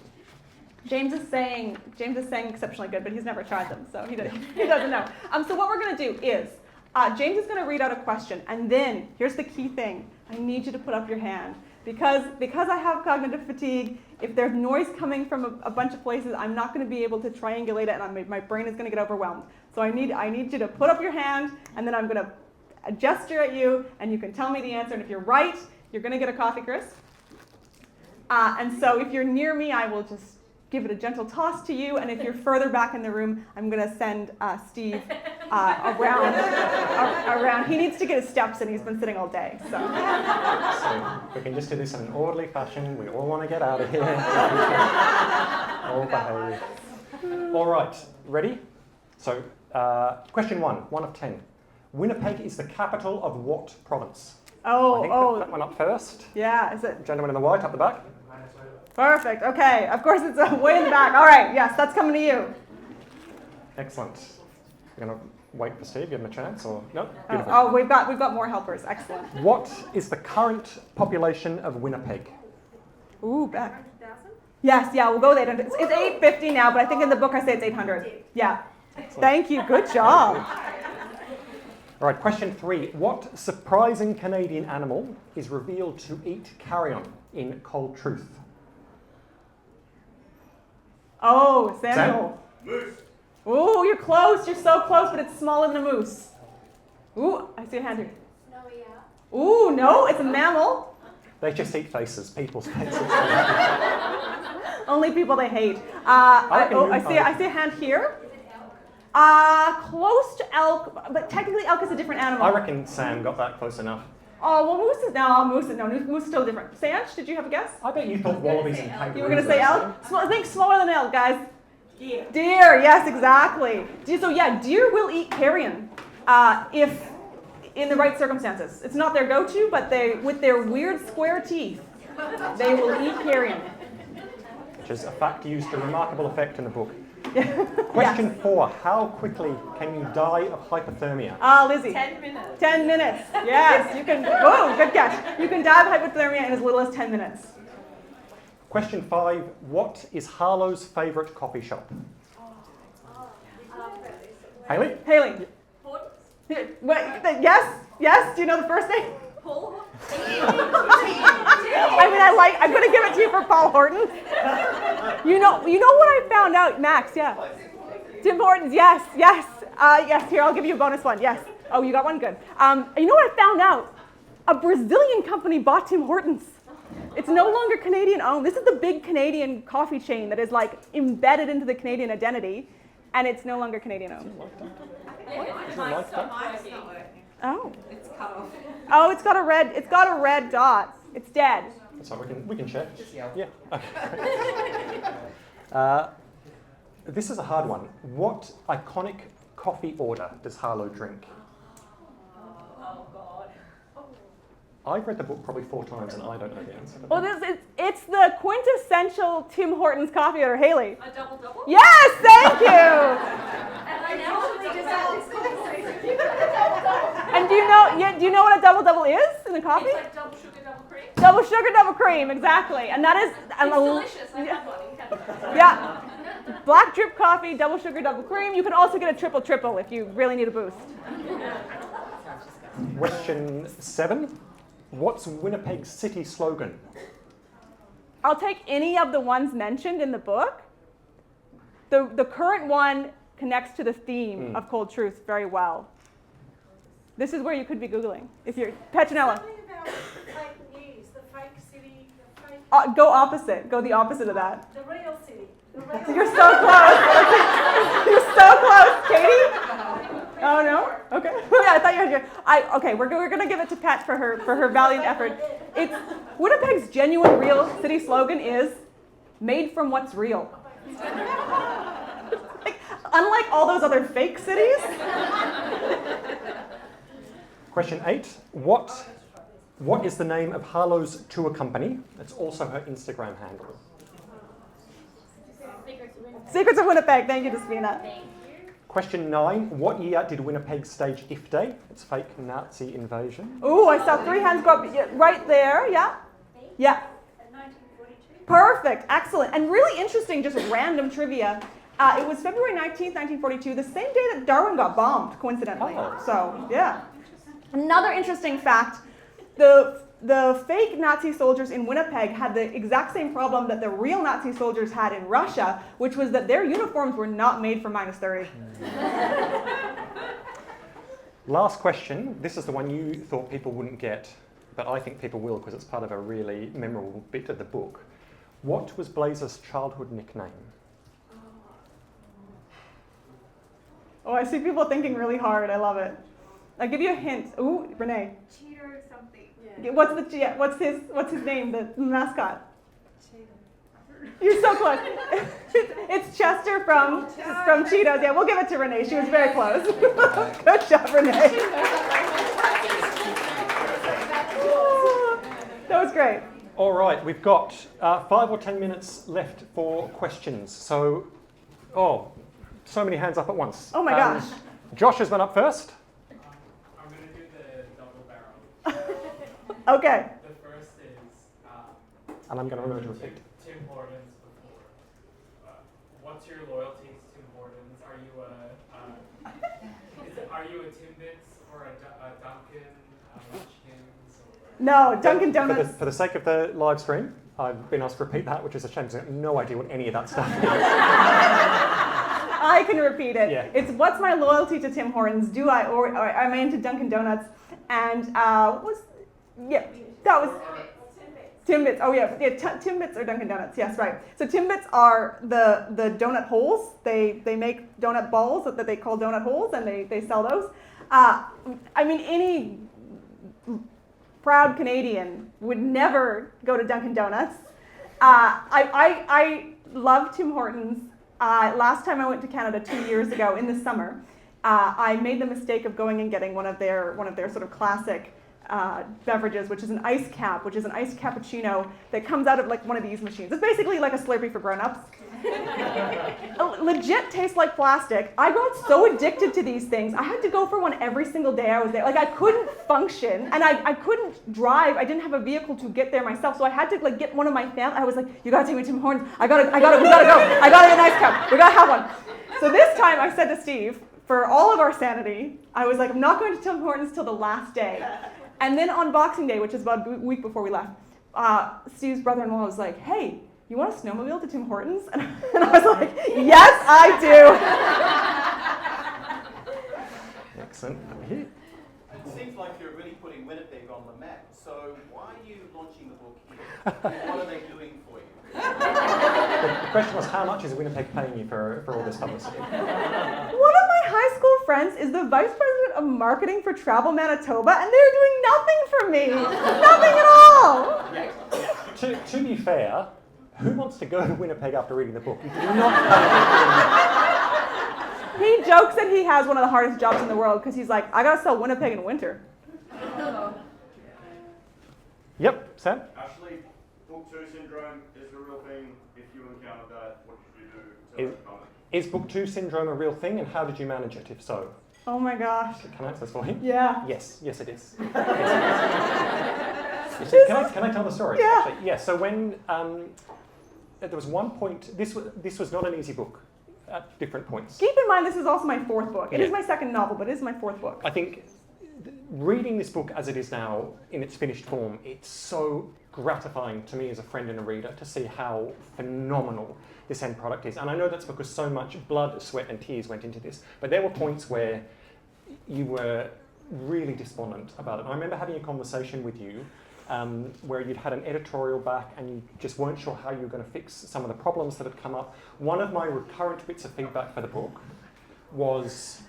James is saying exceptionally good, but he's never tried them, so he doesn't know. So what we're going to do is, James is going to read out a question, and then, here's the key thing, I need you to put up your hand. Because I have cognitive fatigue, if there's noise coming from a bunch of places, I'm not going to be able to triangulate it, and my brain is going to get overwhelmed. So I need you to put up your hand, and then I'm going to gesture at you, and you can tell me the answer, and if you're right, you're going to get a coffee crisp. And so if you're near me, I will just give it a gentle toss to you, and if you're further back in the room, I'm going to send Steve around. He needs to get his steps in. He's been sitting all day. So we can just do this in an orderly fashion. We all want to get out of here. All behave. All right, ready? So, question 1 of 10. Winnipeg is the capital of what province? I think put that one up first. Yeah, is it? Gentleman in the white up the back. Perfect. Okay. Of course, it's way in the back. All right. Yes, that's coming to you. Excellent. You're going to wait for Steve, give him a chance, or no? Oh, we've got more helpers. Excellent. What is the current population of Winnipeg? Ooh, back. Yes. Yeah. We'll go with 800. It's 850 now, but I think in the book I say it's 800. Yeah. Excellent. Thank you. Good job. All right. Question 3. What surprising Canadian animal is revealed to eat carrion in Cold Truth? Oh, Samuel. Moose. Ooh, you're close. You're so close, but it's smaller than a moose. Ooh, I see a hand here. Snowy owl. Ooh, no, it's a mammal. They just eat faces, people's faces. Only people they hate. I see a hand here. Is it elk? Close to elk, but technically elk is a different animal. I reckon Sam got that close enough. Oh, well, moose is still different. Sanch, did you have a guess? I bet you thought wallabies and kangaroos. You were going to say elk? I think smaller than elk, guys. Deer, yes, exactly. So yeah, deer will eat carrion if in the right circumstances. It's not their go-to, but with their weird square teeth, they will eat carrion. temperatures, a fact used to remarkable effect in the book. Question 4. How quickly can you die of hypothermia? Lizzie. 10 minutes. 10 minutes. Yes, you can. Whoa, good catch. You can die of hypothermia in as little as 10 minutes. Question 5. What is Harlow's favourite coffee shop? Haley? Haley. Yes? Yes? Do you know the first name? Paul? I'm going to give it to you for Paul Horton. You know what I found out, Max? Yeah. Tim Hortons, yes. Yes, here, I'll give you a bonus one, yes. Oh, you got one? Good. You know what I found out? A Brazilian company bought Tim Hortons. It's no longer Canadian owned. This is the big Canadian coffee chain that is like embedded into the Canadian identity, and it's no longer Canadian owned. Oh. It's cut off. Oh, it's got a red dot. It's dead. So we can check. Yeah. Okay. This is a hard one. What iconic coffee order does Harlow drink? Oh, God. I've read the book probably 4 times and I don't know the answer. Well, it's the quintessential Tim Hortons coffee order. Haley. A double-double? Yes, thank you. And I actually just And do you know what a double-double is in the coffee? It's like double sugar, double cream. Double sugar, double cream, exactly. And that is It's delicious. I had one in Canada. Yeah. Black drip coffee, double sugar, double cream. You can also get a triple if you really need a boost. Question 7. What's Winnipeg's city slogan? I'll take any of the ones mentioned in the book. The current one connects to the theme of Cold Truth very well. This is where you could be Googling. If you're Petronella. Something about fake news, the fake city, the fake... Go opposite. Go the opposite of that. The real city. The real You're so close. You're so close, Katie. Oh no. Okay. Yeah, I thought you had your. Okay, we're gonna give it to Pat for her valiant effort. It's Winnipeg's genuine real city slogan is "Made from what's real." Unlike all those other fake cities. Question 8. What is the name of Harlow's tour company? It's also her Instagram handle. Secrets of Winnipeg. Thank you, Despina. Question 9. What year did Winnipeg stage If Day? It's fake Nazi invasion. Ooh, I saw 3 hands go up right there. Yeah. Yeah. 1942. Perfect. Excellent. And really interesting, just random trivia. It was February 19th, 1942, the same day that Darwin got bombed, coincidentally. Oh. So, yeah. Another interesting fact, the fake Nazi soldiers in Winnipeg had the exact same problem that the real Nazi soldiers had in Russia, which was that their uniforms were not made for -30. Last question. This is the one you thought people wouldn't get, but I think people will because it's part of a really memorable bit of the book. What was Blazer's childhood nickname? Oh, I see people thinking really hard. I love it. I'll give you a hint. Ooh, Renee. Cheer something. What's his name? The mascot. You're so close. It's Chester from Cheetos. Yeah, we'll give it to Renee. She was very close. Good job, Renee. That was great. All right, we've got 5 or 10 minutes left for questions. So many hands up at once. Oh my gosh. Josh has been up first. I'm going to do the double barrel. Okay. The first is And I'm going to remember to repeat. Tim Hortons before. What's your loyalty to Tim Hortons? Are you a Timbits or a Dunkin', Munchkins? No, Dunkin' Donuts. For the sake of the live stream, I've been asked to repeat that, which is a shame because I have no idea what any of that stuff is. I can repeat it. Yeah. It's what's my loyalty to Tim Hortons? Or am I into Dunkin' Donuts? And that was Timbits. Oh yeah, Timbits or Dunkin' Donuts. Yes, right. So Timbits are the donut holes. They make donut balls that they call donut holes, and they sell those. I mean, any proud Canadian would never go to Dunkin' Donuts. I love Tim Hortons. Last time I went to Canada 2 years ago in the summer, I made the mistake of going and getting one of their sort of classic beverages, which is an ice cap, which is an iced cappuccino that comes out of like one of these machines. It's basically like a Slurpee for grown-ups. Legit tastes like plastic. I got so addicted to these things. I had to go for one every single day I was there. Like I couldn't function, and I couldn't drive. I didn't have a vehicle to get there myself, so I had to like get one of my family. I was like, you gotta take me to Tim Hortons. We gotta go. I gotta get an ice cap. We gotta have one. So this time I said to Steve, for all of our sanity, I was like, I'm not going to Tim Hortons till the last day. And then on Boxing Day, which is about a week before we left, Steve's brother-in-law was like, hey, you want a snowmobile to Tim Hortons? And I was like, yes, I do. Excellent. It seems like you're really putting Winnipeg on the map. So why are you launching the book here? What are they doing for you? The question was, how much is Winnipeg paying you for all this publicity? One of my high school friends is the vice president of marketing for Travel Manitoba, and they're doing nothing for me. Nothing at all. To be fair, who wants to go to Winnipeg after reading the book? You do not pay. He jokes that he has one of the hardest jobs in the world because he's like, I gotta sell Winnipeg in winter. Yep, Sam? Ashley, Book 2 syndrome is a real thing. If you encountered that, what did you do to overcome it? Is Book 2 syndrome a real thing, and how did you manage it, if so? Oh my gosh. Can I answer this for you? Yeah. Yes, it is. Can I tell the story? Yeah. Actually? Yeah, so when there was one point, this was not an easy book at different points. Keep in mind, this is also my fourth book. It Yeah. is my second novel, but it is my fourth book. I think reading this book as it is now in its finished form, it's so gratifying to me as a friend and a reader to see how phenomenal this end product is. And I know that's because so much blood, sweat and tears went into this, but there were points where you were really despondent about it. And I remember having a conversation with you where you'd had an editorial back and you just weren't sure how you were going to fix some of the problems that had come up. One of my recurrent bits of feedback for the book was,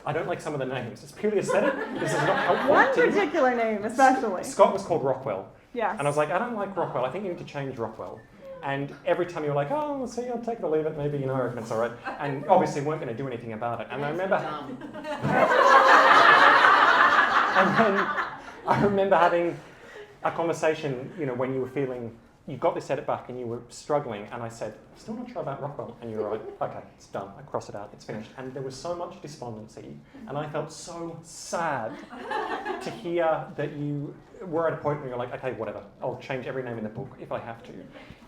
I don't like some of the names. It's purely aesthetic. This is not helpful. One particular name, especially. Scott was called Rockwell. Yes. And I was like, I don't like Rockwell. I think you need to change Rockwell. And every time you were like, oh, we'll see, I'll take it or leave it, maybe, I reckon it's all right. And obviously weren't going to do anything about it. And I remember... I remember having a conversation, when you were feeling, you got this edit back and you were struggling, and I said, I'm still not sure about Rockwell. And you were like, okay, it's done. I cross it out, it's finished. And there was so much despondency, and I felt so sad to hear that you were at a point where you're like, okay, whatever, I'll change every name in the book if I have to.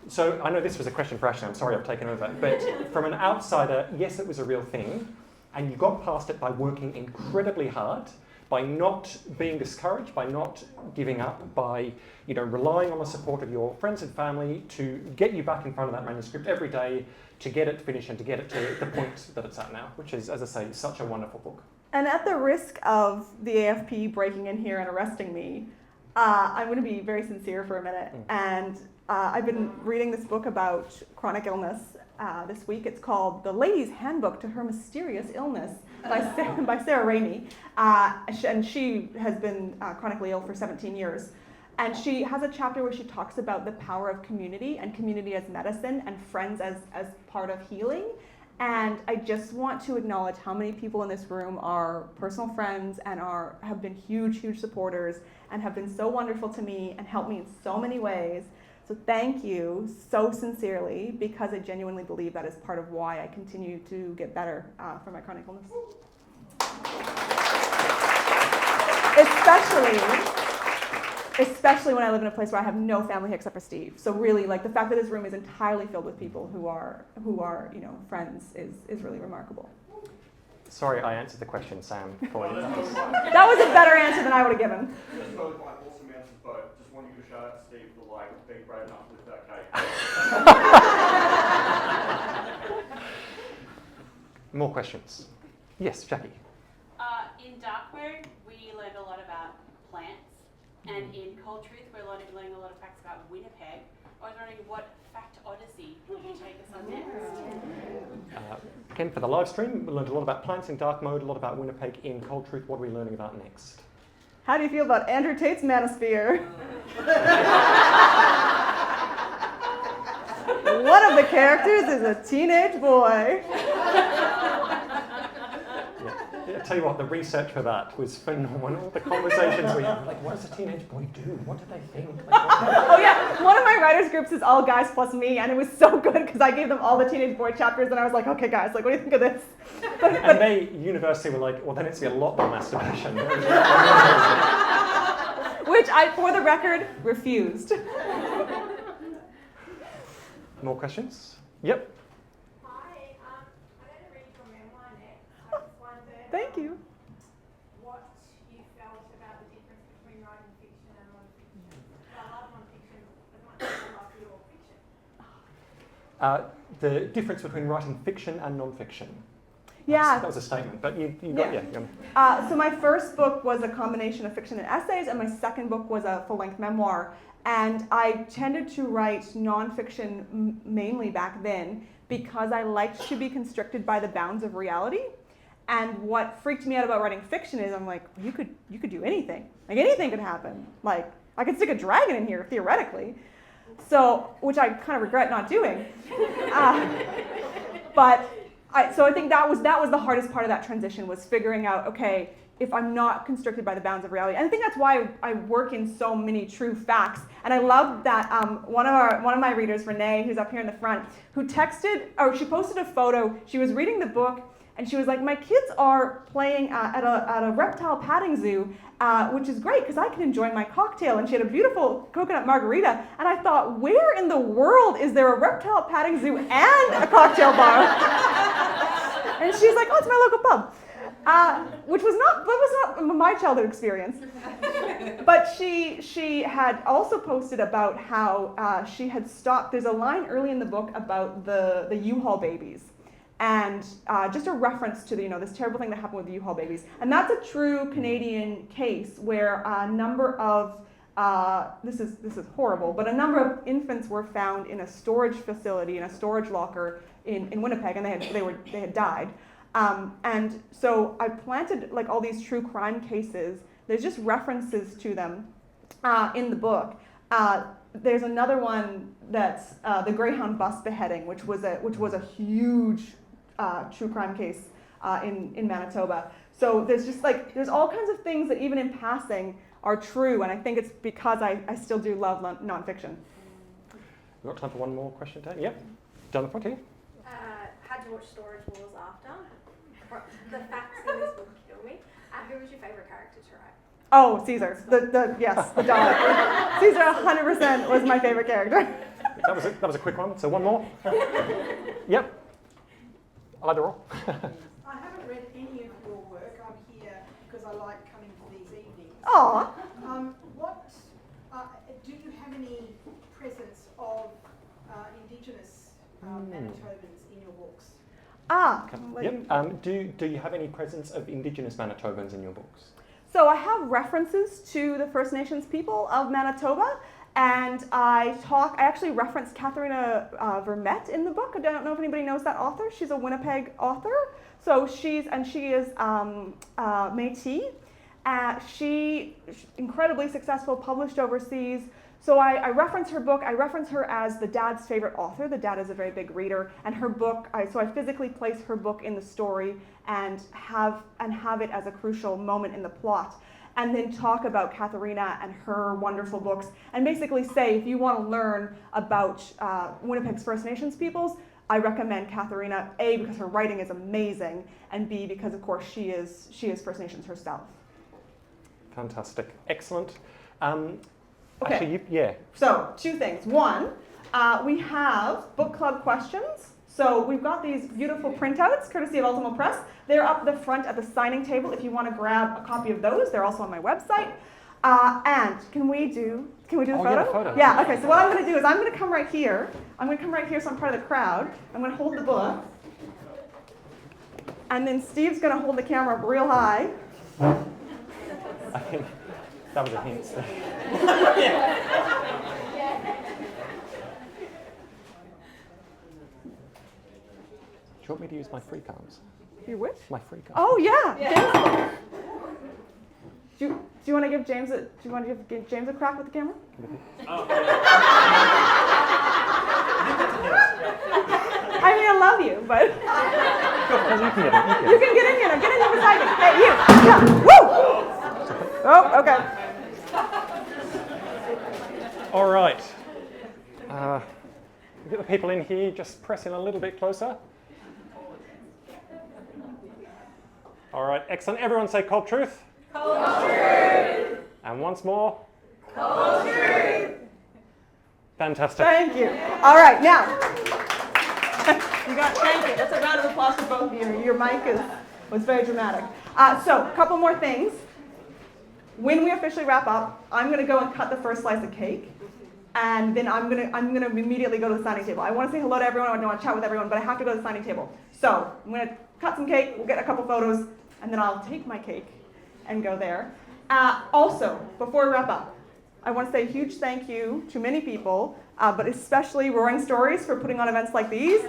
So I know this was a question for Ashley, I'm sorry I've taken over, but from an outsider, yes, it was a real thing, and you got past it by working incredibly hard, by not being discouraged, by not giving up, by relying on the support of your friends and family to get you back in front of that manuscript every day, to get it finished and to get it to the point that it's at now, which is, as I say, such a wonderful book. And at the risk of the AFP breaking in here and arresting me, I'm going to be very sincere for a minute. And I've been reading this book about chronic illness this week. It's called The Lady's Handbook to Her Mysterious Illness by Sarah Rainey. And she has been chronically ill for 17 years. And she has a chapter where she talks about the power of community and community as medicine and friends as part of healing. And I just want to acknowledge how many people in this room are personal friends and have been huge, huge supporters and have been so wonderful to me and helped me in so many ways. So thank you so sincerely, because I genuinely believe that is part of why I continue to get better from my chronic illness. Especially when I live in a place where I have no family except for Steve. So really, the fact that this room is entirely filled with people who are friends is really remarkable. Sorry, I answered the question, Sam, for you. That was a better answer than I would have given. That's totally fine. Awesome answers, but just want you to shout out to Steve for being brave enough to lift that cake. More questions? Yes, Jackie. In Dark Mode, we learned a lot about plants, and in Cold Truth, we're learning a lot of facts about Winnipeg. I was wondering, what fact odyssey would you take us on next? Again, for the live stream, we learned a lot about plants in Dark Mode, a lot about Winnipeg in Cold Truth. What are we learning about next? How do you feel about Andrew Tate's manosphere? One of the characters is a teenage boy. Yeah. tell you what, the research for that was phenomenal. The conversations we had, like, what does a teenage boy do? What do they think? Like, Oh yeah, one of my writers groups is all guys plus me, and it was so good because I gave them all the teenage boy chapters, and I was like, okay guys, like, what do you think of this? and they universally were like, well, then it's going to be a lot more masturbation. Which I, for the record, refused. More questions? Yep. Hi, I'm going to read your memoir next. I just wondered Thank you. what you felt about the difference between writing fiction and non-fiction. I love non-fiction as much as I love your fiction. The difference between writing fiction and non-fiction. Yeah. That was a statement, but you got, Yeah. yeah. So my first book was a combination of fiction and essays, and my second book was a full-length memoir. And I tended to write nonfiction mainly back then because I liked to be constricted by the bounds of reality. And what freaked me out about writing fiction is I'm like, you could do anything. Like anything could happen. Like I could stick a dragon in here theoretically. So, which I kind of regret not doing. So I think that was the hardest part of that transition was figuring out, okay, if I'm not constricted by the bounds of reality. And I think that's why I work in so many true facts. And I love that one of my readers, Renee, who's up here in the front, who she posted a photo. She was reading the book, and she was like, my kids are playing at a reptile patting zoo, which is great because I can enjoy my cocktail. And she had a beautiful coconut margarita. And I thought, where in the world is there a reptile patting zoo and a cocktail bar? And she's like, oh, it's my local pub. Which was not my childhood experience. But she had also posted about how she had stopped. There's a line early in the book about the U-Haul babies. And just a reference to this terrible thing that happened with the U-Haul babies. And that's a true Canadian case where a number of, this is horrible, but a number of infants were found in a storage facility, in a storage locker in Winnipeg, and they had died. And so I planted like all these true crime cases. There's just references to them in the book. There's another one that's the Greyhound bus beheading, which was a huge true crime case in Manitoba. So there's all kinds of things that even in passing are true, and I think it's because I still do love nonfiction. We've got time for one more question, Dan. Yep. Down the front here. Had to watch Storage Wars after. The facts in this book kill me. Who was your favourite character to write? Oh, Caesar. Yes, the dog. Caesar 100% was my favorite character. That was a quick one. So one more. Yep. Either or. I haven't read any of your work. I'm here because I like coming to these evenings. Aw. What do you have any presence of Indigenous Manitobans in your books? Yep. Do you have any presence of Indigenous Manitobans in your books? So I have references to the First Nations people of Manitoba, and I actually reference Katharina Vermette in the book. I don't know if anybody knows that author. She's a Winnipeg author. So she is Métis. She incredibly successful, published overseas. So I reference her book. I reference her as the dad's favorite author. The dad is a very big reader, and her book. So I physically place her book in the story and have it as a crucial moment in the plot, and then talk about Katharina and her wonderful books, and basically say if you want to learn about Winnipeg's First Nations peoples, I recommend Katharina. A, because her writing is amazing, and B, because of course she is First Nations herself. Fantastic, excellent. Okay. Actually, So, two things. One, we have book club questions. So we've got these beautiful printouts, courtesy of Ultimo Press. They're up the front at the signing table if you want to grab a copy of those. They're also on my website. And can we do the photo? Yeah, the photo. Yeah, okay, so what I'm going to do is I'm going to come right here. I'm going to come right here so I'm part of the crowd. I'm going to hold the book. And then Steve's going to hold the camera up real high. I think that was a hint. Do you want me to use my free cards? You which? My free cards. Oh yeah. Do you want to give James a crack with the camera? I mean, I love you, but You can get in. you can get in here. Get in here beside second. Hey, you. Yeah. Woo! Oh, okay. All right. Get the people in here just press in a little bit closer. All right, excellent. Everyone say cold truth. Cold truth. And once more. Cold truth. Fantastic. Thank you. All right, now. Thank you. That's a round of applause for both of you. Your mic was very dramatic. So, a couple more things. When we officially wrap up, I'm going to go and cut the first slice of cake. And then I'm gonna immediately go to the signing table. I want to say hello to everyone. I want to chat with everyone, but I have to go to the signing table. So I'm gonna cut some cake. We'll get a couple photos, and then I'll take my cake and go there. Also, before we wrap up, I want to say a huge thank you to many people, but especially Roaring Stories for putting on events like these.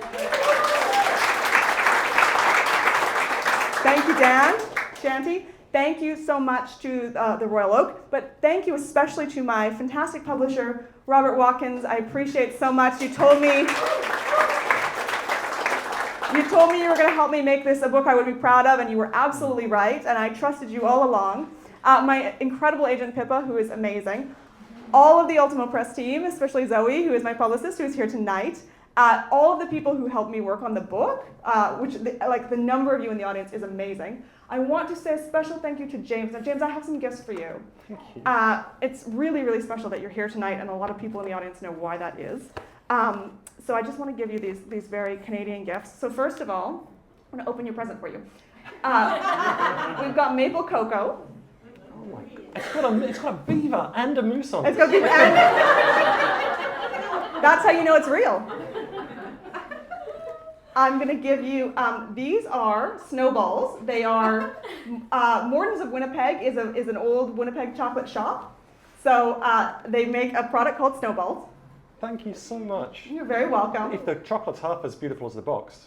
Thank you, Dan, Shanti. Thank you so much to the Royal Oak, but thank you especially to my fantastic publisher, Robert Watkins. I appreciate so much. You told me you were going to help me make this a book I would be proud of, and you were absolutely right, and I trusted you all along. My incredible agent, Pippa, who is amazing. All of the Ultimo Press team, especially Zoe, who is my publicist, who is here tonight. All of the people who helped me work on the book, the number of you in the audience is amazing. I want to say a special thank you to James. Now, James, I have some gifts for you. Thank you. It's really, really special that you're here tonight, and a lot of people in the audience know why that is. So I just want to give you these very Canadian gifts. So first of all, I'm going to open your present for you. We've got maple cocoa. Oh my God. It's got a beaver and a moose on it. It's got beaver and that's how you know it's real. I'm going to give you, these are snowballs. They are, Morton's of Winnipeg is an old Winnipeg chocolate shop. So they make a product called snowballs. Thank you so much. You're very welcome. If the chocolate's half as beautiful as the box.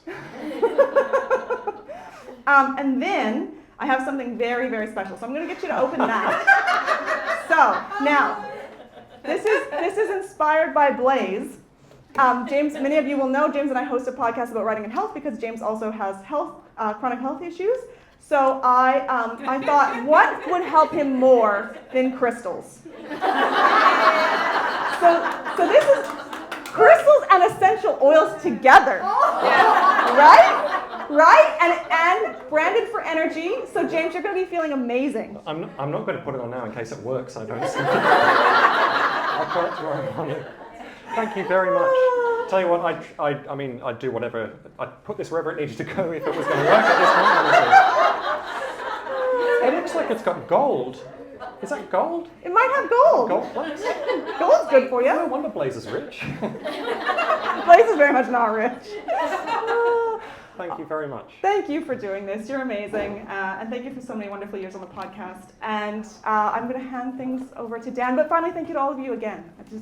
And then I have something very, very special. So I'm going to get you to open that. So now, this is inspired by Blaze. James, many of you will know James and I host a podcast about writing and health because James also has chronic health issues. So I thought, what would help him more than crystals? So this is crystals and essential oils together, right? And branded for energy. So James, you're going to be feeling amazing. I'm not going to put it on now in case it works. I don't. I'll try it tomorrow morning. Thank you very much. Tell you what, I'd do whatever. I'd put this wherever it needed to go if it was going to work at this point. It looks like it's got gold. Is that gold? It might have gold. Gold plates? Gold's good for you. No wonder Blaze is rich. Blaze is very much not rich. Thank you very much. Thank you for doing this. You're amazing. And thank you for so many wonderful years on the podcast. And I'm going to hand things over to Dan. But finally, thank you to all of you again. Thank you.